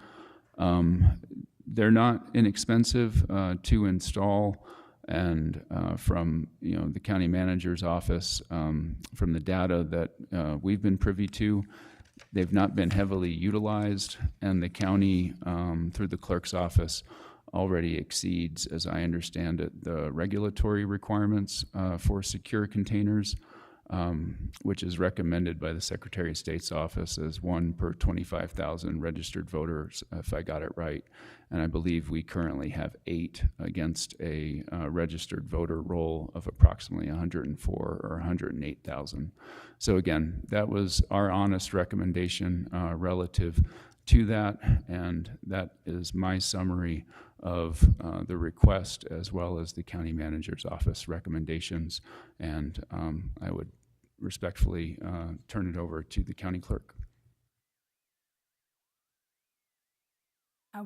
They're not inexpensive to install, and from the county manager's office, from the data that we've been privy to, they've not been heavily utilized, and the county, through the clerk's office, already exceeds, as I understand it, the regulatory requirements for secure containers, which is recommended by the Secretary of State's office as 1 per 25,000 registered voters, if I got it right. And I believe we currently have 8 against a registered voter roll of approximately 104 or 108,000. So again, that was our honest recommendation relative to that, and that is my summary of the request as well as the county manager's office recommendations. And I would respectfully turn it over to the county clerk.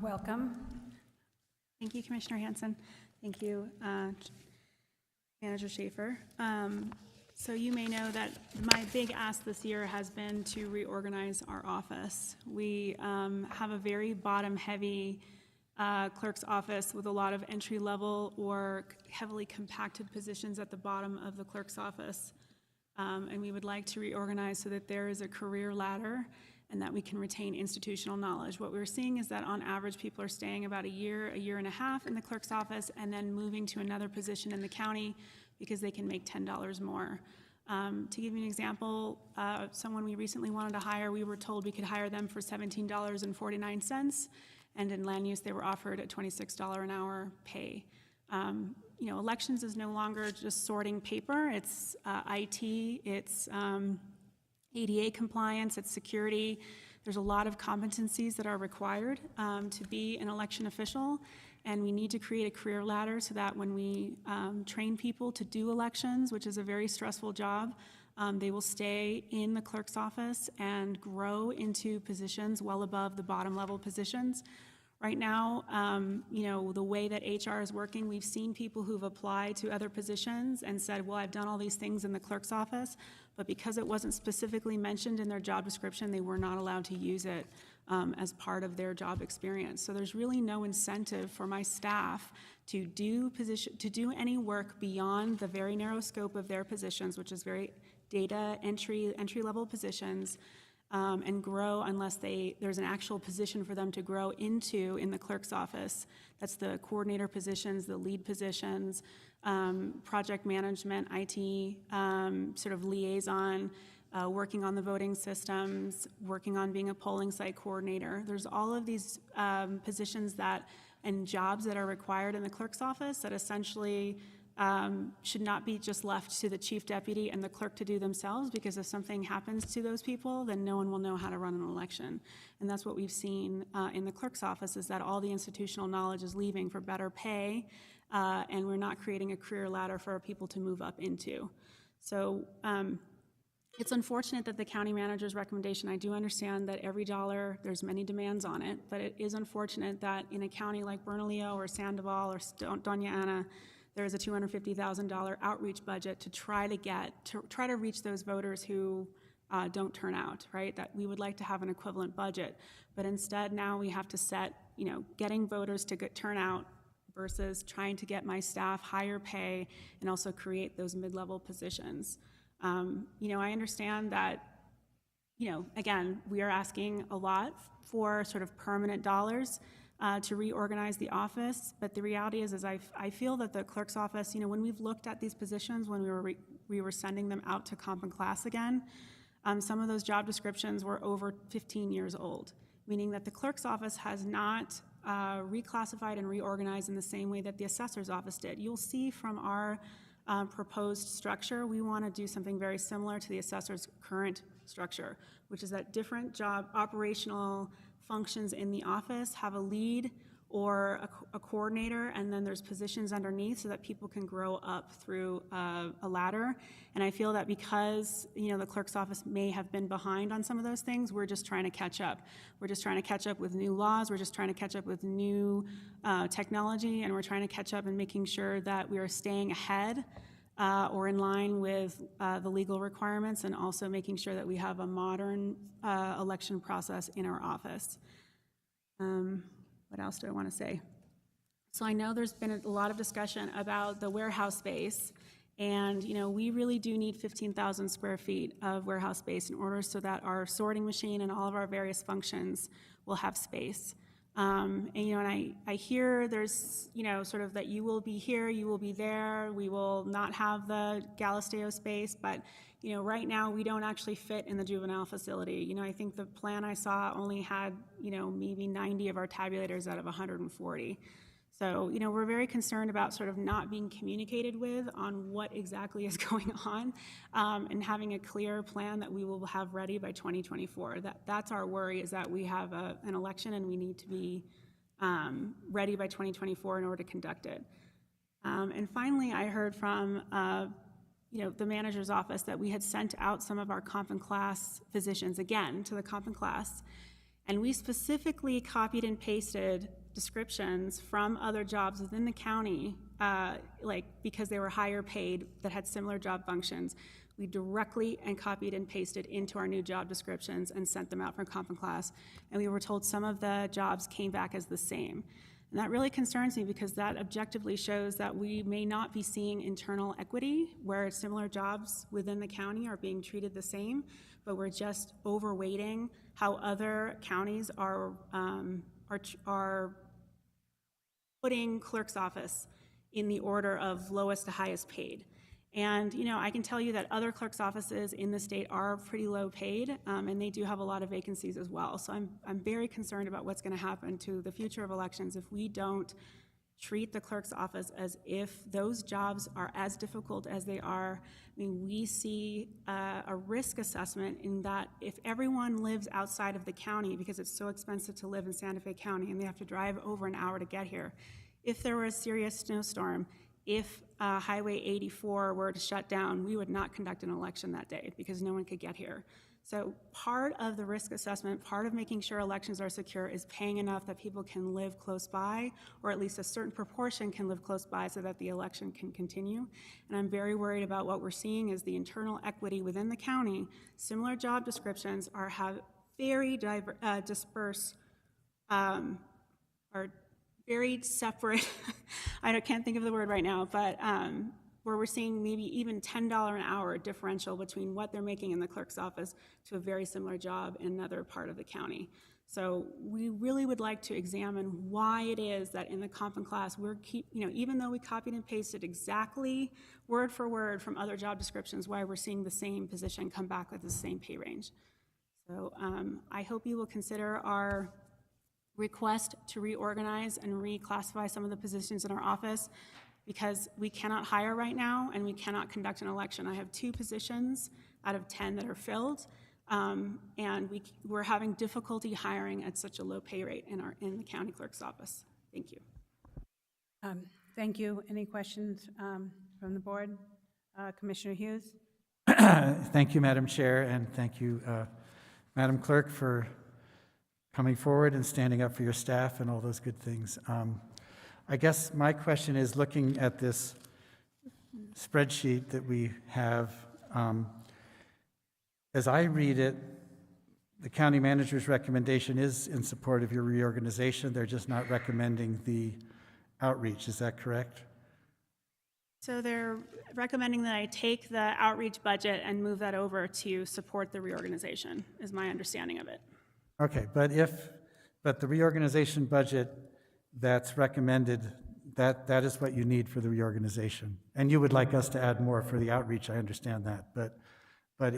Welcome. Thank you, Commissioner Hanson. Thank you, Manager Schaefer. So you may know that my big ask this year has been to reorganize our office. We have a very bottom-heavy clerk's office with a lot of entry-level or heavily compacted positions at the bottom of the clerk's office. And we would like to reorganize so that there is a career ladder and that we can retain institutional knowledge. What we're seeing is that on average, people are staying about a year and a half in the clerk's office and then moving to another position in the county because they can make $10 more. To give you an example, someone we recently wanted to hire, we were told we could hire them for $17.49, and in land use, they were offered a $26 an hour pay. Elections is no longer just sorting paper. It's IT, it's ADA compliance, it's security. There's a lot of competencies that are required to be an election official, and we need to create a career ladder so that when we train people to do elections, which is a very stressful job, they will stay in the clerk's office and grow into positions well above the bottom level positions. Right now, the way that HR is working, we've seen people who've applied to other positions and said, well, I've done all these things in the clerk's office, but because it wasn't specifically mentioned in their job description, they were not allowed to use it as part of their job experience. So there's really no incentive for my staff to do any work beyond the very narrow scope of their positions, which is very data entry-level positions, and grow unless there's an actual position for them to grow into in the clerk's office. That's the coordinator positions, the lead positions, project management, IT, sort of liaison, working on the voting systems, working on being a polling site coordinator. There's all of these positions and jobs that are required in the clerk's office that essentially should not be just left to the chief deputy and the clerk to do themselves, because if something happens to those people, then no one will know how to run an election. And that's what we've seen in the clerk's office, is that all the institutional knowledge is leaving for better pay, and we're not creating a career ladder for people to move up into. So it's unfortunate that the county manager's recommendation, I do understand that every dollar, there's many demands on it, but it is unfortunate that in a county like Bernalillo or Sandoval or Doña Ana, there is a $250,000 outreach budget to try to reach those voters who don't turn out, right? That we would like to have an equivalent budget, but instead now we have to set, getting voters to turn out versus trying to get my staff higher pay and also create those mid-level positions. I understand that, again, we are asking a lot for sort of permanent dollars to reorganize the office, but the reality is I feel that the clerk's office, when we've looked at these positions, when we were sending them out to comp and class again, some of those job descriptions were over 15 years old, meaning that the clerk's office has not reclassified and reorganized in the same way that the assessor's office did. You'll see from our proposed structure, we want to do something very similar to the assessor's current structure, which is that different job operational functions in the office have a lead or a coordinator, and then there's positions underneath so that people can grow up through a ladder. And I feel that because, the clerk's office may have been behind on some of those things, we're just trying to catch up. We're just trying to catch up with new laws, we're just trying to catch up with new technology, and we're trying to catch up and making sure that we are staying ahead or in line with the legal requirements, and also making sure that we have a modern election process in our office. What else do I want to say? So I know there's been a lot of discussion about the warehouse space, and we really do need 15,000 square feet of warehouse space in order so that our sorting machine and all of our various functions will have space. And I hear there's sort of that you will be here, you will be there, we will not have the Galisteo space, but right now we don't actually fit in the juvenile facility. I think the plan I saw only had maybe 90 of our tabulators out of 140. So we're very concerned about sort of not being communicated with on what exactly is going on, and having a clear plan that we will have ready by 2024. That's our worry, is that we have an election and we need to be ready by 2024 in order to conduct it. And finally, I heard from the manager's office that we had sent out some of our comp and class physicians again to the comp and class, and we specifically copied and pasted descriptions from other jobs within the county, because they were higher paid that had similar job functions. We directly and copied and pasted into our new job descriptions and sent them out for comp and class, and we were told some of the jobs came back as the same. And that really concerns me, because that objectively shows that we may not be seeing internal equity where similar jobs within the county are being treated the same, but we're just overweighting how other counties are putting clerk's office in the order of lowest to highest paid. And I can tell you that other clerk's offices in the state are pretty low paid, and they do have a lot of vacancies as well. So I'm very concerned about what's going to happen to the future of elections if we don't treat the clerk's office as if those jobs are as difficult as they are. I mean, we see a risk assessment in that if everyone lives outside of the county, because it's so expensive to live in Santa Fe County and they have to drive over an hour to get here, if there were a serious snowstorm, if Highway 84 were to shut down, we would not conduct an election that day because no one could get here. So part of the risk assessment, part of making sure elections are secure, is paying enough that people can live close by, or at least a certain proportion can live close by, so that the election can continue. And I'm very worried about what we're seeing is the internal equity within the county. Similar job descriptions have very dispersed, or very separate, I can't think of the word right now, but where we're seeing maybe even $10 an hour differential between what they're making in the clerk's office to a very similar job in another part of the county. So we really would like to examine why it is that in the comp and class, even though we copied and pasted exactly word for word from other job descriptions, why we're seeing the same position come back with the same pay range. So I hope you will consider our request to reorganize and reclassify some of the positions in our office, because we cannot hire right now and we cannot conduct an election. I have 2 positions out of 10 that are filled, and we're having difficulty hiring at such a low pay rate in the county clerk's office. Thank you. Thank you. Any questions from the board? Commissioner Hughes? Thank you, Madam Chair, and thank you, Madam Clerk, for coming forward and standing up for your staff and all those good things. I guess my question is, looking at this spreadsheet that we have, as I read it, the county manager's recommendation is in support of your reorganization. They're just not recommending the outreach. Is that correct? So they're recommending that I take the outreach budget and move that over to support the reorganization, is my understanding of it. Okay, but the reorganization budget that's recommended, that is what you need for the reorganization. And you would like us to add more for the outreach, I understand that. But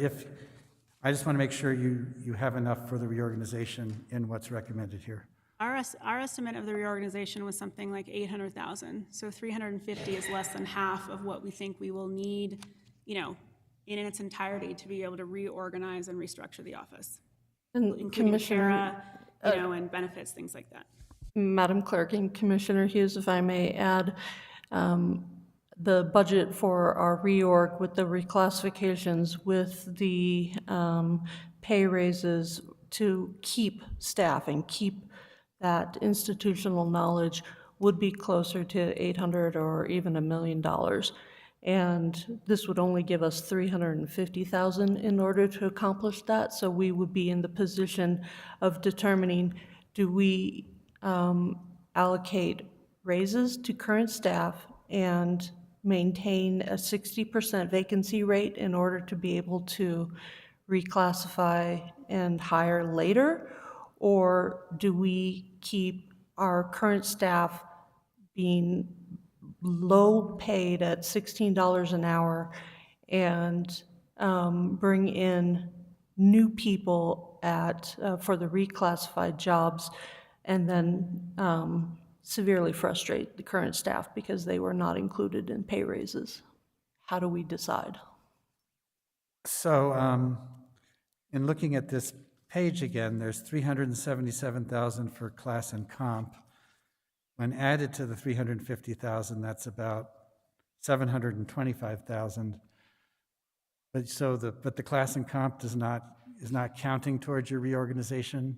I just want to make sure you have enough for the reorganization in what's recommended here. Our estimate of the reorganization was something like 800,000. So 350 is less than half of what we think we will need, in its entirety to be able to reorganize and restructure the office, And including Commissioner, para, and benefits, things like that. Madam Clerk and Commissioner Hughes, if I may add, the budget for our reorg with the reclassifications, with the pay raises to keep staff and keep that institutional knowledge would be closer to 800 or even $1 million. And this would only give us 350,000 in order to accomplish that. So we would be in the position of determining, do we allocate raises to current staff and maintain a 60% vacancy rate in order to be able to reclassify and hire later? Or do we keep our current staff being low paid at $16 an hour and bring in new people for the reclassified jobs, and then severely frustrate the current staff because they were not included in pay raises? How do we decide? So in looking at this page again, there's 377,000 for class and comp. When added to the 350,000, that's about 725,000. But the class and comp is not counting towards your reorganization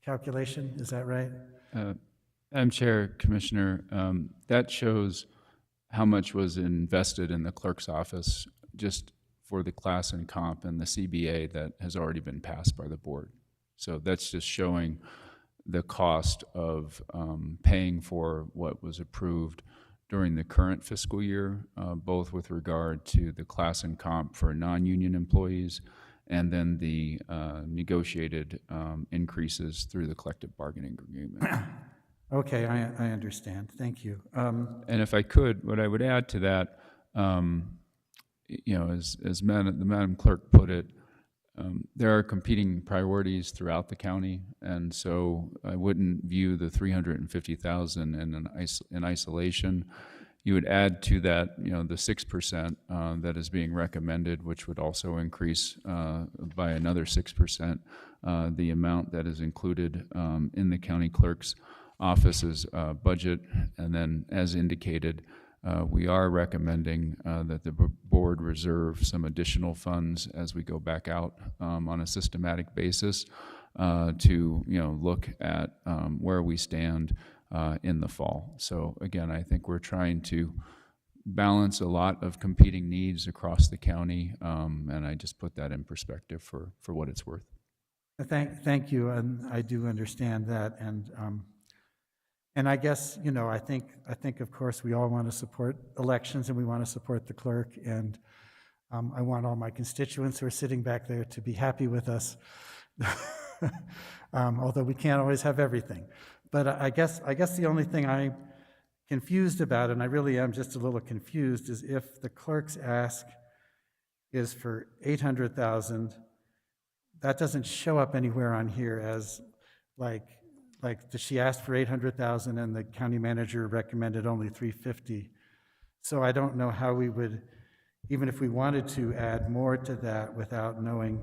calculation. Is that right? Madam Chair, Commissioner, that shows how much was invested in the clerk's office just for the class and comp and the CBA that has already been passed by the board. So that's just showing the cost of paying for what was approved during the current fiscal year, both with regard to the class and comp for non-union employees and then the negotiated increases through the collective bargaining agreement. Okay, I understand. Thank you. And if I could, what I would add to that, as the Madam Clerk put it, there are competing priorities throughout the county, and so I wouldn't view the 350,000 in isolation. You would add to that, the 6% that is being recommended, which would also increase by another 6% the amount that is included in the county clerk's office's budget, and then, as indicated, we are recommending that the board reserve some additional funds as we go back out on a systematic basis to look at where we stand in the fall. So again, I think we're trying to balance a lot of competing needs across the county, and I just put that in perspective for what it's worth. Thank you, and I do understand that, and I guess, I think of course we all want to support elections and we want to support the clerk, and I want all my constituents who are sitting back there to be happy with us, although we can't always have everything. But I guess the only thing I'm confused about, and I really am just a little confused, is if the clerk's ask is for 800,000, that doesn't show up anywhere on here as like she asked for 800,000 and the county manager recommended only 350. So I don't know how we would, even if we wanted to add more to that without knowing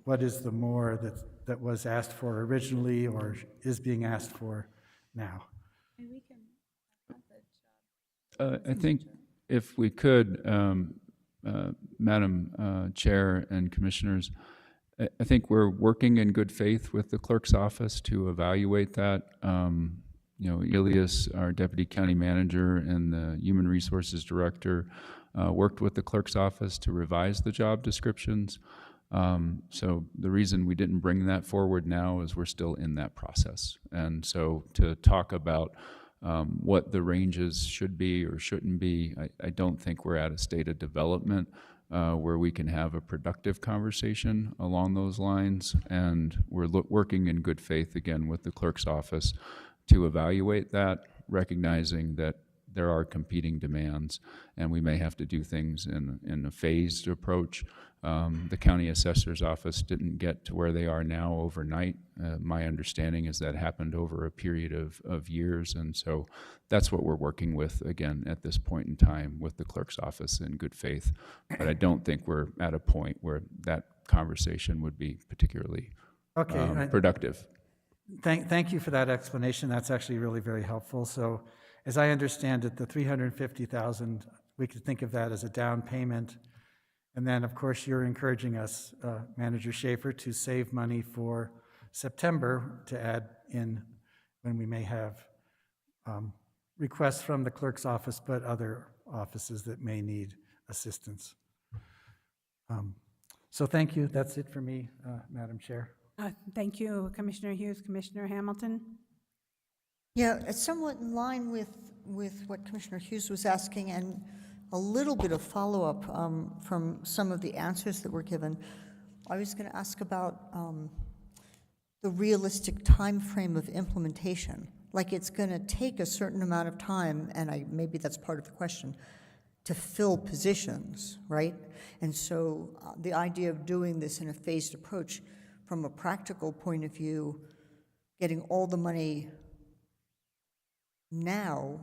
what is the more that was asked for originally or is being asked for now. I think if we could, Madam Chair and Commissioners, I think we're working in good faith with the clerk's office to evaluate that. Elias, our deputy county manager, and the human resources director worked with the clerk's office to revise the job descriptions. So the reason we didn't bring that forward now is we're still in that process. And so to talk about what the ranges should be or shouldn't be, I don't think we're at a state of development where we can have a productive conversation along those lines. And we're working in good faith again with the clerk's office to evaluate that, recognizing that there are competing demands, and we may have to do things in a phased approach. The county assessor's office didn't get to where they are now overnight. My understanding is that happened over a period of years, and so that's what we're working with, again, at this point in time with the clerk's office in good faith. But I don't think we're at a point where that conversation would be particularly Okay, productive. Thank you for that explanation. That's actually really very helpful. So as I understand it, the 350,000, we could think of that as a down payment. And then, of course, you're encouraging us, Manager Schaefer, to save money for September to add in when we may have requests from the clerk's office, but other offices that may need assistance. So thank you. That's it for me, Madam Chair. Thank you, Commissioner Hughes. Commissioner Hamilton? Yeah, it's somewhat in line with what Commissioner Hughes was asking, and a little bit of follow-up from some of the answers that were given. I was going to ask about the realistic time frame of implementation. Like, it's going to take a certain amount of time, and maybe that's part of the question, to fill positions, right? And so the idea of doing this in a phased approach, from a practical point of view, getting all the money now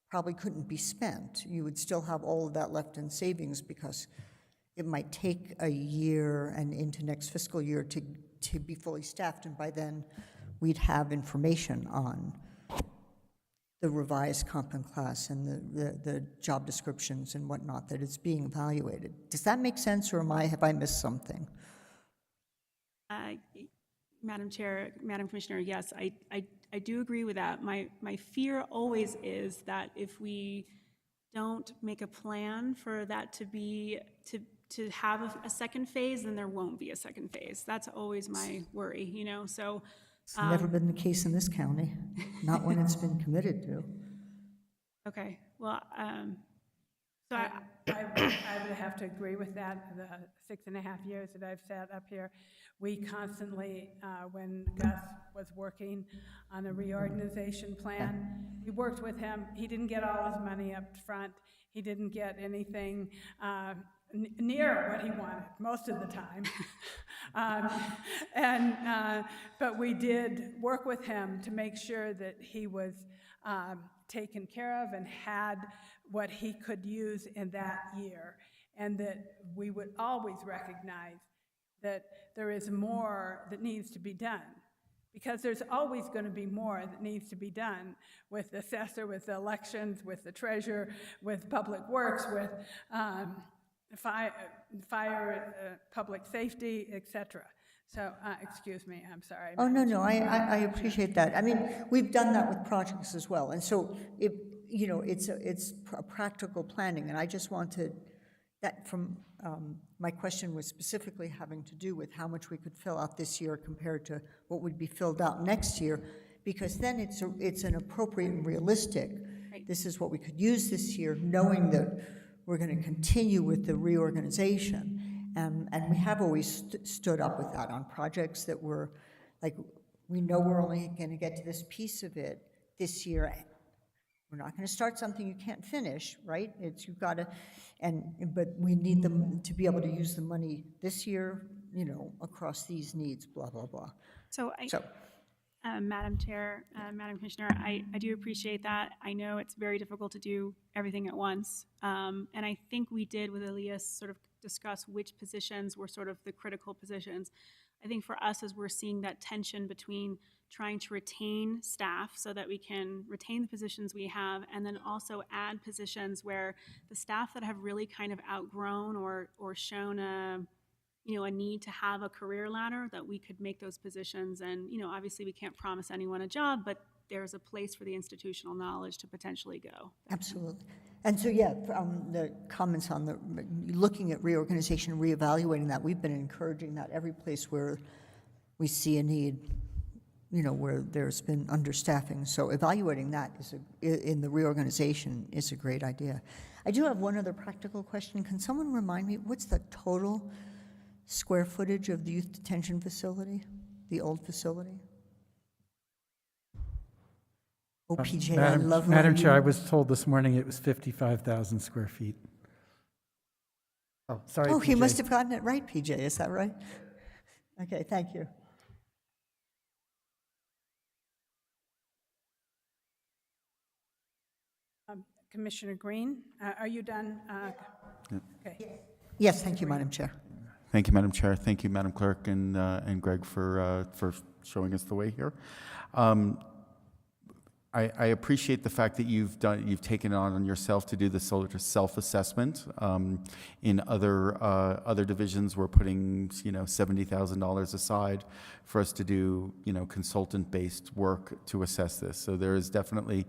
probably couldn't be spent. You would still have all of that left in savings because it might take a year and into next fiscal year to be fully staffed, and by then we'd have information on the revised comp and class and the job descriptions and whatnot that is being evaluated. Does that make sense, or have I missed something? Madam Chair, Madam Commissioner, yes, I do agree with that. My fear always is that if we don't make a plan for that to have a second phase, then there won't be a second phase. That's always my worry, you know, so. It's never been the case in this county, not when it's been committed to. Okay, well, so I would have to agree with that. The 6.5 years that I've sat up here, we constantly, when Gus was working on a reorganization plan, we worked with him. He didn't get all his money up front. He didn't get anything near what he wanted most of the time. But we did work with him to make sure that he was taken care of and had what he could use in that year, and that we would always recognize that there is more that needs to be done, because there's always going to be more that needs to be done with the assessor, with the elections, with the treasurer, with public works, with fire, public safety, etc. So, excuse me, I'm sorry. Oh, no, I appreciate that. I mean, we've done that with projects as well, and so it's a practical planning, and I just wanted that from my question was specifically having to do with how much we could fill out this year compared to what would be filled out next year, because then it's an appropriate and realistic. Right. This is what we could use this year, knowing that we're going to continue with the reorganization. And we have always stood up with that on projects that were, like, we know we're only going to get to this piece of it this year. We're not going to start something you can't finish, right? You've got to, but we need them to be able to use the money this year, across these needs, blah, blah, blah. So Madam Chair, Madam Commissioner, I do appreciate that. I know it's very difficult to do everything at once. And I think we did with Elias sort of discuss which positions were sort of the critical positions. I think for us, as we're seeing that tension between trying to retain staff so that we can retain the positions we have, and then also add positions where the staff that have really kind of outgrown or shown a need to have a career ladder, that we could make those positions. And, obviously we can't promise anyone a job, but there's a place for the institutional knowledge to potentially go. Absolutely. And so, the comments on looking at reorganization, reevaluating that, we've been encouraging that every place where we see a need, where there's been understaffing. So evaluating that in the reorganization is a great idea. I do have one other practical question. Can someone remind me, what's the total square footage of the youth detention facility, the old facility? Oh, PJ, I Madam love Madam when Chair, I you- was told this morning it was 55,000 square feet. Oh, sorry, Oh, he PJ. must have gotten it right, PJ, is that right? Okay, thank you. Commissioner Green, are you done? Okay. Yes, thank you, Madam Chair. Thank you, Madam Chair. Thank you, Madam Clerk and Greg for showing us the way here. I appreciate the fact that you've taken it on yourself to do the sort of self-assessment. In other divisions, we're putting, $70,000 aside for us to do, consultant-based work to assess this. So there is definitely,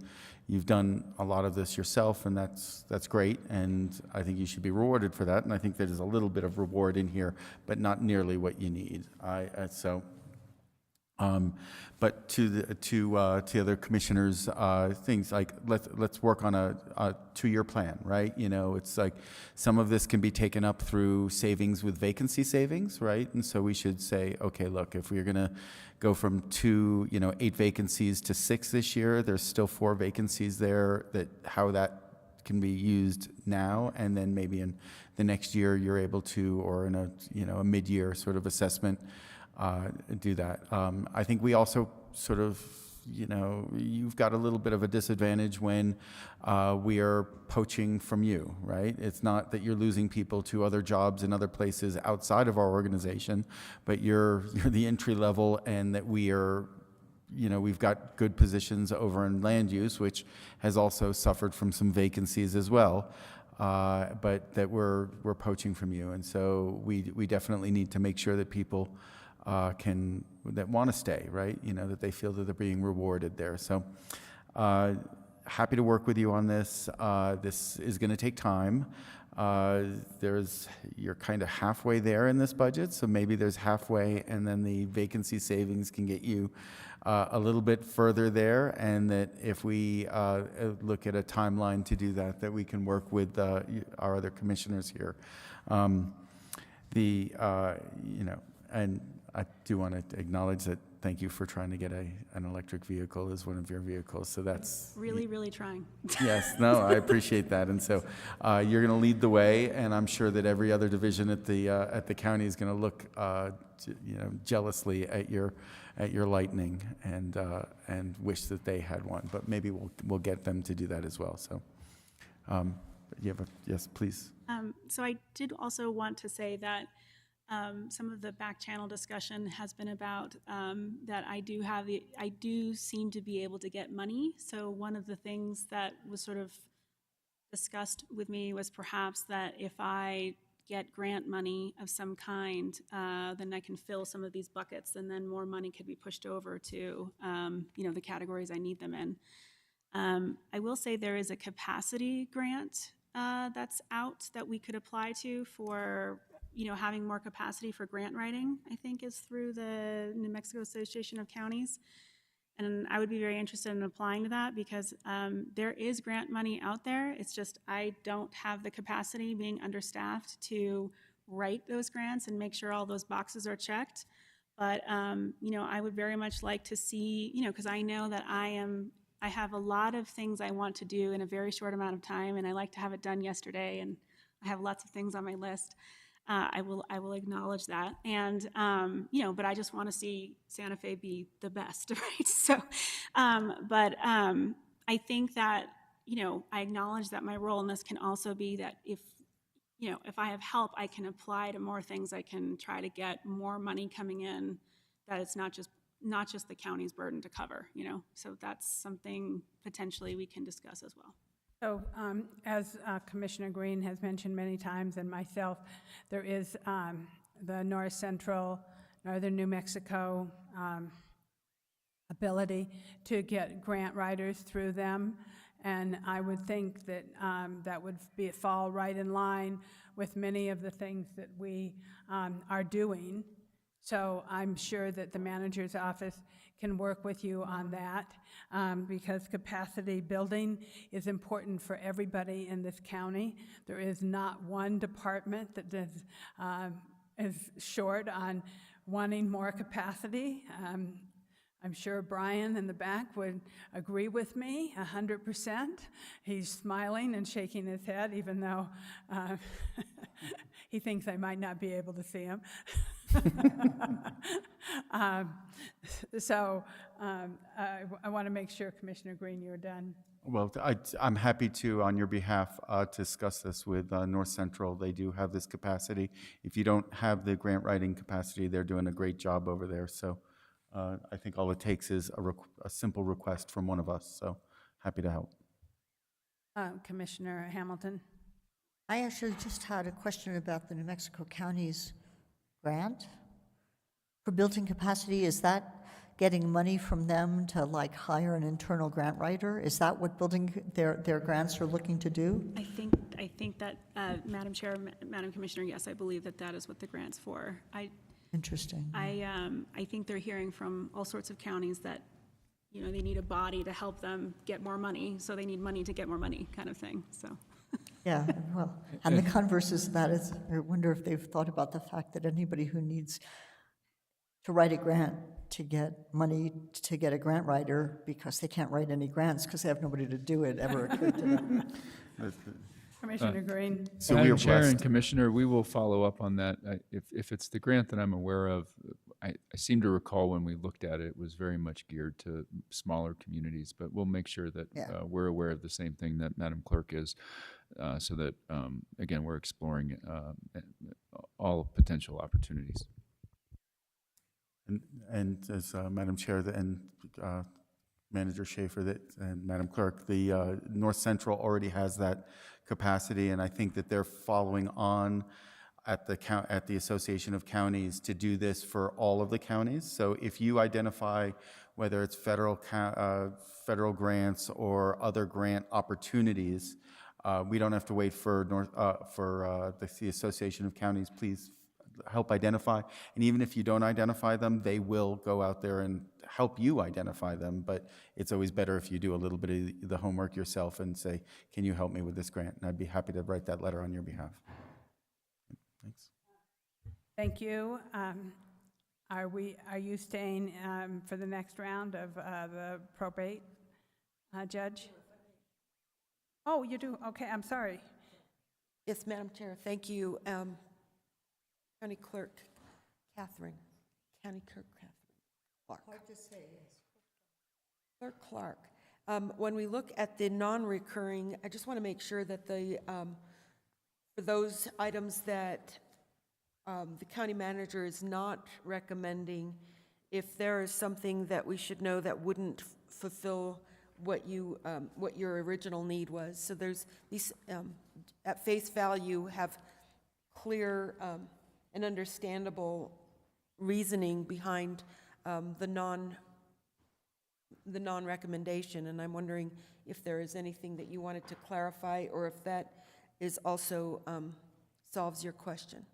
you've done a lot of this yourself, and that's great, and I think you should be rewarded for that. And I think there's a little bit of reward in here, but not nearly what you need. But to the other commissioners, things like let's work on a 2-year plan, right? It's like some of this can be taken up through savings with vacancy savings, right? And so we should say, okay, look, if we're going to go from 8 vacancies to 6 this year, there's still 4 vacancies there. How that can be used now, and then maybe in the next year you're able to, or in a mid-year sort of assessment. Do that. I think we also sort of, you've got a little bit of a disadvantage when we are poaching from you, right? It's not that you're losing people to other jobs in other places outside of our organization, but you're the entry level, and that we are, we've got good positions over in land use, which has also suffered from some vacancies as well. But that we're poaching from you, and so we definitely need to make sure that people that want to stay, right? That they feel that they're being rewarded there. So happy to work with you on this. This is going to take time. You're kind of halfway there in this budget, so maybe there's halfway, and then the vacancy savings can get you a little bit further there, and that if we look at a timeline to do that, that we can work with our other commissioners here. And I do want to acknowledge that, thank you for trying to get an electric vehicle as one of your vehicles, so that's... Really, really trying. Yes, no, I appreciate that, and so you're going to lead the way, and I'm sure that every other division at the county is going to look, jealously at your Lightning and wish that they had one, but maybe we'll get them to do that as well. So, yes, please. So I did also want to say that some of the back channel discussion has been about that I do seem to be able to get money. So one of the things that was sort of discussed with me was perhaps that if I get grant money of some kind, then I can fill some of these buckets, and then more money could be pushed over to the categories I need them in. I will say there is a capacity grant that's out that we could apply to for having more capacity for grant writing, I think is through the New Mexico Association of Counties. And I would be very interested in applying to that because there is grant money out there. It's just I don't have the capacity, being understaffed, to write those grants and make sure all those boxes are checked. But, I would very much like to see, because I know that I have a lot of things I want to do in a very short amount of time, and I like to have it done yesterday, and I have lots of things on my list. I will acknowledge that, and but I just want to see Santa Fe be the best, right? So, I think that I acknowledge that my role in this can also be that if I have help, I can apply to more things. I can try to get more money coming in. That it's not just the county's burden to cover. So that's something potentially we can discuss as well. So as Commissioner Green has mentioned many times, and myself, there is the North Central, Northern New Mexico ability to get grant writers through them. And I would think that that would fall right in line with many of the things that we are doing. So I'm sure that the manager's office can work with you on that because capacity building is important for everybody in this county. There is not one department that is short on wanting more capacity. I'm sure Brian in the back would agree with me 100%. He's smiling and shaking his head, even though he thinks I might not be able to see him. I want to make sure, Commissioner Green, you're done. Well, I'm happy to, on your behalf, discuss this with North Central. They do have this capacity. If you don't have the grant writing capacity, they're doing a great job over there. So I think all it takes is a simple request from one of us. So happy to help. Commissioner Hamilton? I actually just had a question about the New Mexico County's grant for building capacity. Is that getting money from them to like hire an internal grant writer? Is that what building their grants are looking to do? I think that, Madam Chair, Madam Commissioner, yes, I believe that that is what the grant's for. Interesting. I think they're hearing from all sorts of counties that, you know, they need a body to help them get more money, so they need money to get more money, kind of thing, so. Yeah, well, and the converse is that is, I wonder if they've thought about the fact that anybody who needs to write a grant to get money to get a grant writer because they can't write any grants because they have nobody to do it ever occurred to them. Commissioner Green? So we Madam are Chair and blessed. Commissioner, we will follow up on that. If it's the grant that I'm aware of, I seem to recall when we looked at it, it was very much geared to smaller communities, but we'll make sure that Yeah. we're aware of the same thing that Madam Clerk is, so that, again, we're exploring all potential opportunities. And as Madam Chair and Manager Schaefer and Madam Clerk, the North Central already has that capacity, and I think that they're following on at the Association of Counties to do this for all of the counties. So if you identify whether it's federal grants or other grant opportunities, we don't have to wait for the Association of Counties. Please help identify. And even if you don't identify them, they will go out there and help you identify them. But it's always better if you do a little bit of the homework yourself and say, can you help me with this grant? And I'd be happy to write that letter on your behalf. Thanks. Thank you. Are you staying for the next round of the probate, Judge? Oh, you do? Okay, I'm sorry. Yes, Madam Chair, thank you. County Clerk Catherine, County Clerk Catherine Clark. Hard to say, yes. Clerk Clark. When we look at the non-recurring, I just want to make sure that for those items that the county manager is not recommending, if there is something that we should know that wouldn't fulfill what your original need was. So there's these, at face value, have clear and understandable reasoning behind the non-recommendation, and I'm wondering if there is anything that you wanted to clarify, or if that is also solves your question.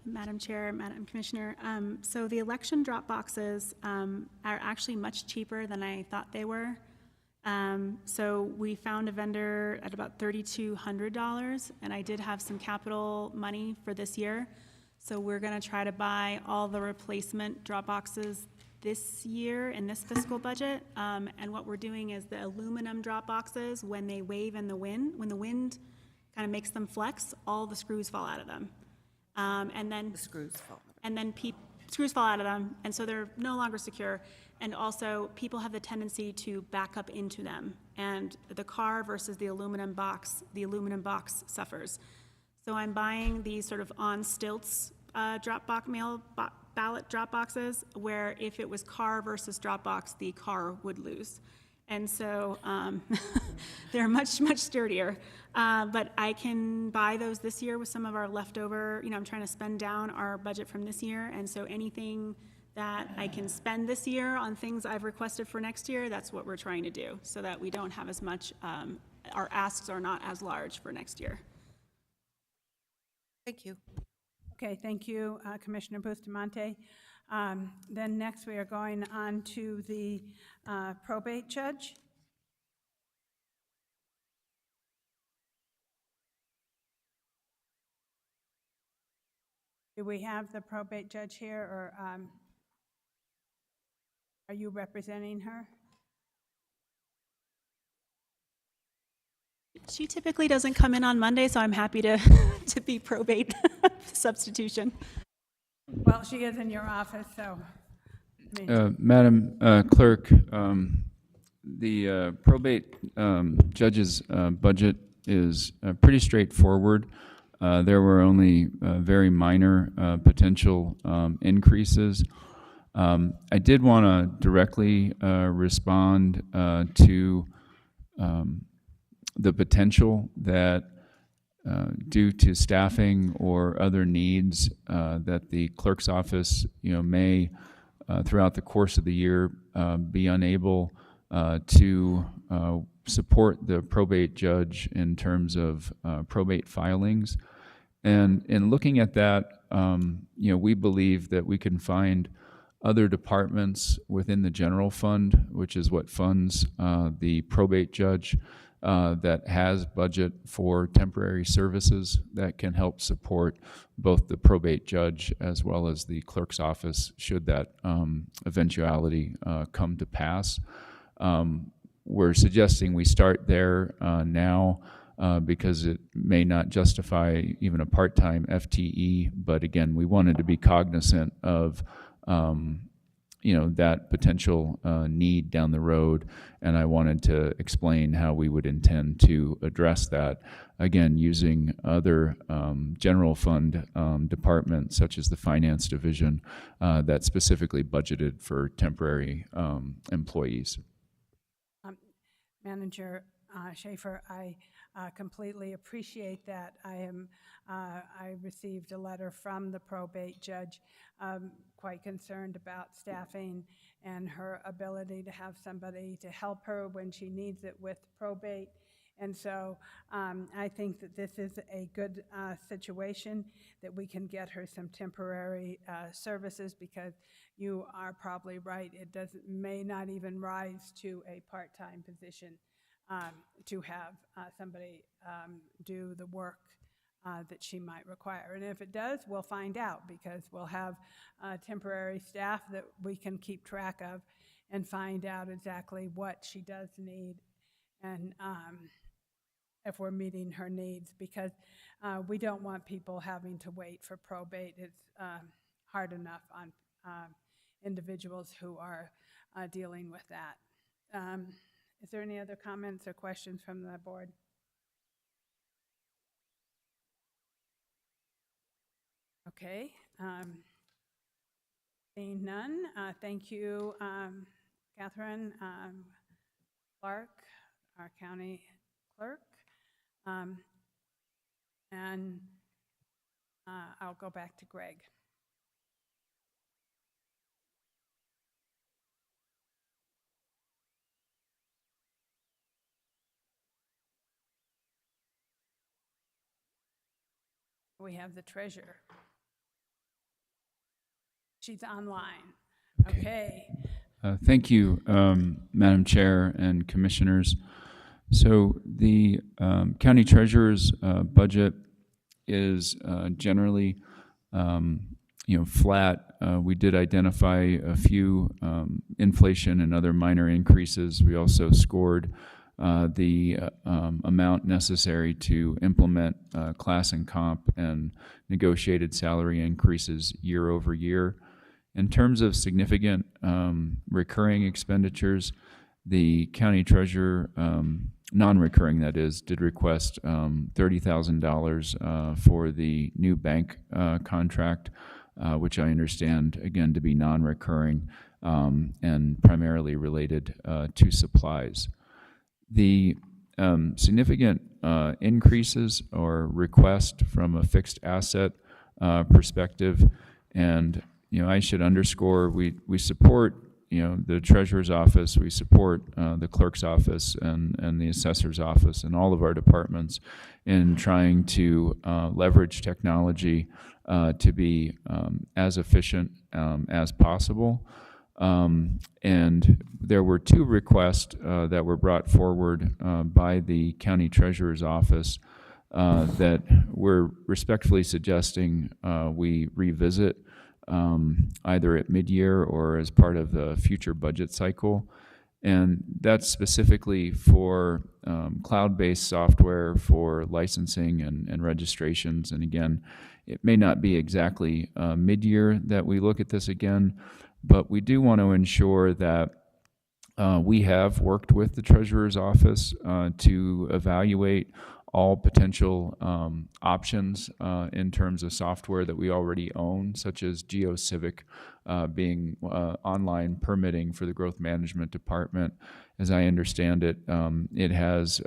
Madam Chair, Madam Commissioner, so the election drop boxes are actually much cheaper than I thought they were. So we found a vendor at about $3,200, and I did have some capital money for this year. So we're going to try to buy all the replacement drop boxes this year in this fiscal budget. And what we're doing is the aluminum drop boxes, when they wave in the wind, when the wind kind of makes them flex, all the screws fall out of them. And then The screws fall. and then screws fall out of them, and so they're no longer secure. And also, people have the tendency to back up into them, and the car versus the aluminum box suffers. So I'm buying these sort of on stilts ballot drop boxes, where if it was car versus drop box, the car would lose. And so they're much, much sturdier. But I can buy those this year with some of our leftover, I'm trying to spend down our budget from this year. And so anything that I can spend this year on things I've requested for next year, that's what we're trying to do, so that we don't have as much, our asks are not as large for next year. Thank you. Okay, thank you, Commissioner Bustamante. Then next, we are going on to the probate judge. Do we have the probate judge here, or? Are you representing her? She typically doesn't come in on Monday, so I'm happy to, to be probate substitution. Well, she is in your office, so. I mean, Madam Clerk, the probate judge's budget is pretty straightforward. There were only very minor potential increases. I did want to directly respond to the potential that due to staffing or other needs that the clerk's office, may throughout the course of the year be unable to support the probate judge in terms of probate filings. And in looking at that, we believe that we can find other departments within the general fund, which is what funds the probate judge, that has budget for temporary services that can help support both the probate judge as well as the clerk's office should that eventuality come to pass. We're suggesting we start there now because it may not justify even a part-time FTE, but again, we wanted to be cognizant of that potential need down the road, and I wanted to explain how we would intend to address that, again, using other general fund departments, such as the finance division, that specifically budgeted for temporary employees. Manager Schaefer, I completely appreciate that. I received a letter from the probate judge, quite concerned about staffing and her ability to have somebody to help her when she needs it with probate. And so I think that this is a good situation, that we can get her some temporary services, because you are probably right. It may not even rise to a part-time position to have somebody do the work that she might require. And if it does, we'll find out, because we'll have temporary staff that we can keep track of and find out exactly what she does need and if we're meeting her needs, because we don't want people having to wait for probate. It's hard enough on individuals who are dealing with that. Is there any other comments or questions from the board? Okay. Seeing none, thank you, Catherine Clark, our county clerk. And I'll go back to Greg. We have the treasurer. She's online. Okay. Thank you, Madam Chair and Commissioners. So the county treasurer's budget is generally, flat. We did identify a few inflation and other minor increases. We also scored the amount necessary to implement class and comp and negotiated salary increases year over year. In terms of significant recurring expenditures, the county treasurer, non-recurring that is, did request $30,000 for the new bank contract, which I understand, again, to be non-recurring and primarily related to supplies. The significant increases or request from a fixed asset perspective, and I should underscore, we support the treasurer's office, we support the clerk's office and the assessor's office and all of our departments in trying to leverage technology to be as efficient as possible. And there were two requests that were brought forward by the county treasurer's office that we're respectfully suggesting we revisit either at mid-year or as part of the future budget cycle. And that's specifically for cloud-based software for licensing and registrations. And again, it may not be exactly mid-year that we look at this again, but we do want to ensure that we have worked with the Treasurer's Office to evaluate all potential options in terms of software that we already own, such as GeoCivic being online permitting for the Growth Management Department. As I understand it, it has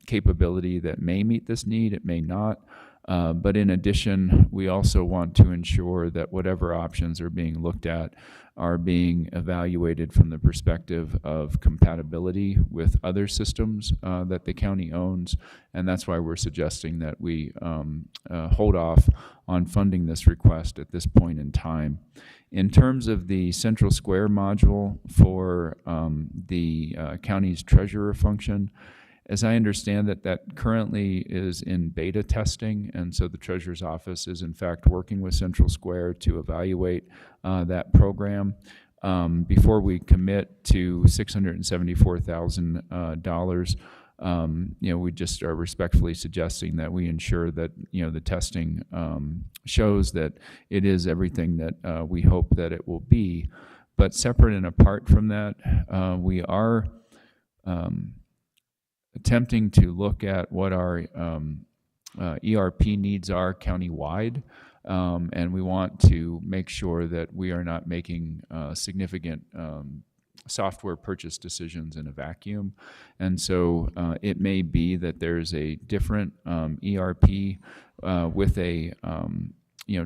capability that may meet this need, it may not. But in addition, we also want to ensure that whatever options are being looked at are being evaluated from the perspective of compatibility with other systems that the county owns. And that's why we're suggesting that we hold off on funding this request at this point in time. In terms of the Central Square module for the county's treasurer function, as I understand it, that currently is in beta testing, and so the Treasurer's Office is in fact working with Central Square to evaluate that program. Before we commit to $674,000, we just are respectfully suggesting that we ensure that the testing shows that it is everything that we hope that it will be. But separate and apart from that, we are attempting to look at what our ERP needs are countywide, and we want to make sure that we are not making significant software purchase decisions in a vacuum. And so it may be that there's a different ERP with a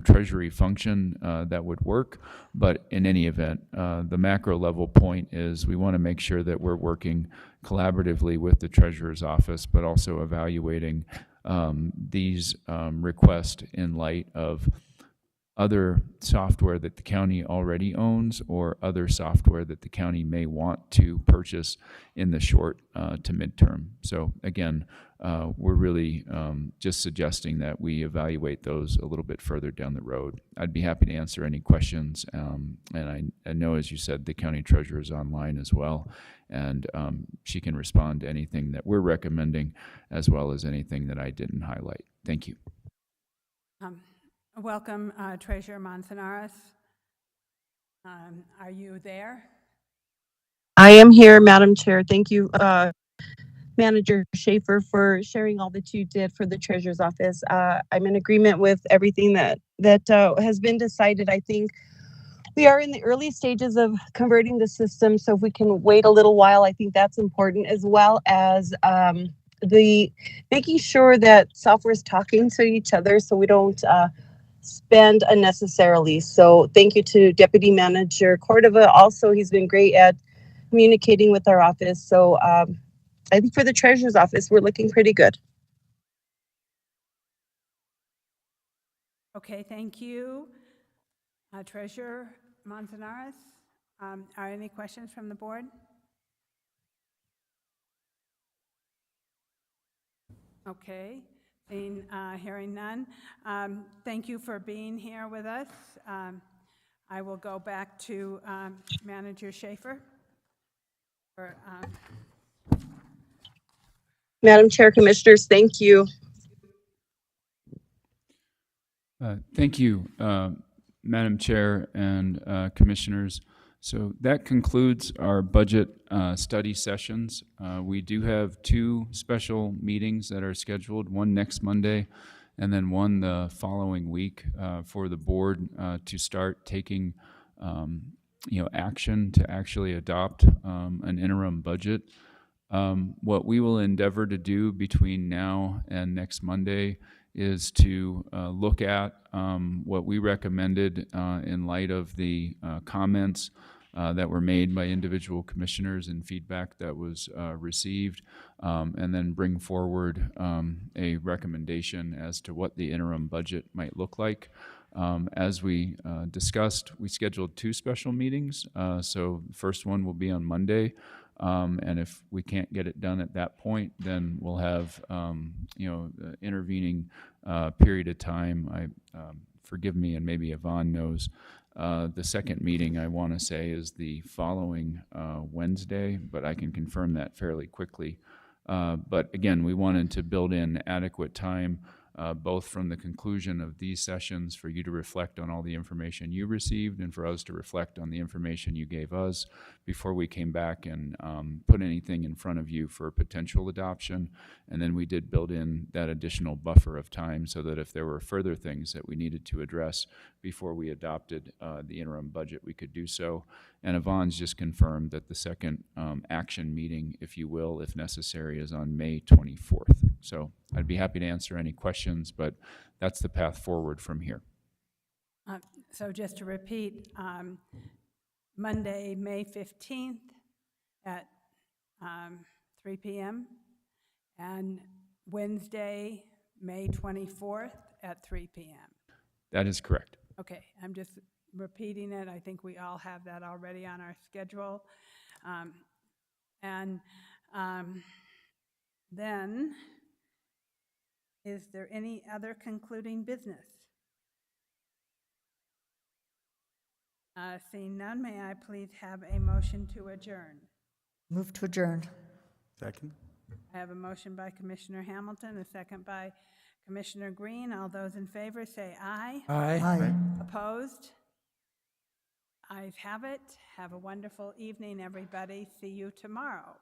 treasury function that would work. But in any event, the macro level point is we want to make sure that we're working collaboratively with the Treasurer's Office, but also evaluating these requests in light of other software that the county already owns or other software that the county may want to purchase in the short to midterm. So again, we're really just suggesting that we evaluate those a little bit further down the road. I'd be happy to answer any questions, and I know, as you said, the county treasurer is online as well, and she can respond to anything that we're recommending as well as anything that I didn't highlight. Thank you. Welcome, Treasurer Manzanares. Are you there? I am here, Madam Chair. Thank you, Manager Schaefer, for sharing all that you did for the Treasurer's Office. I'm in agreement with everything that has been decided. I think we are in the early stages of converting the system, so if we can wait a little while, I think that's important, as well as the making sure that software is talking to each other so we don't spend unnecessarily. So thank you to Deputy Manager Cordova. Also, he's been great at communicating with our office. So I think for the Treasurer's Office, we're looking pretty good. Okay, thank you. Treasurer Manzanares, are any questions from the board? Okay, hearing none. Thank you for being here with us. I will go back to Manager Schaefer. Madam Chair, Commissioners, thank you. Thank you, Madam Chair and Commissioners. So that concludes our budget study sessions. We do have two special meetings that are scheduled, one next Monday and then one the following week for the board to start taking action to actually adopt an interim budget. What we will endeavor to do between now and next Monday is to look at what we recommended in light of the comments that were made by individual commissioners and feedback that was received, and then bring forward a recommendation as to what the interim budget might look like. As we discussed, we scheduled two special meetings. So the first one will be on Monday. And if we can't get it done at that point, then we'll have, intervening period of time. Forgive me, and maybe Yvonne knows, The second meeting, I want to say, is the following Wednesday, but I can confirm that fairly quickly. But again, we wanted to build in adequate time, both from the conclusion of these sessions for you to reflect on all the information you received and for us to reflect on the information you gave us before we came back and put anything in front of you for potential adoption. And then we did build in that additional buffer of time so that if there were further things that we needed to address before we adopted the interim budget, we could do so. And Yvonne's just confirmed that the second action meeting, if you will, if necessary, is on May 24th. So I'd be happy to answer any questions, but that's the path forward from here. So just to repeat, Monday, May 15th at 3 p.m. and Wednesday, May 24th at 3 p.m. That is correct. Okay, I'm just repeating it. I think we all have that already on our schedule. Then, is there any other concluding business? Seeing none, may I please have a motion to adjourn? Move to adjourn. Second? I have a motion by Commissioner Hamilton, a second by Commissioner Green. All those in favor say aye. Aye. Aye. Opposed? Ayes have it. Have a wonderful evening, everybody. See you tomorrow.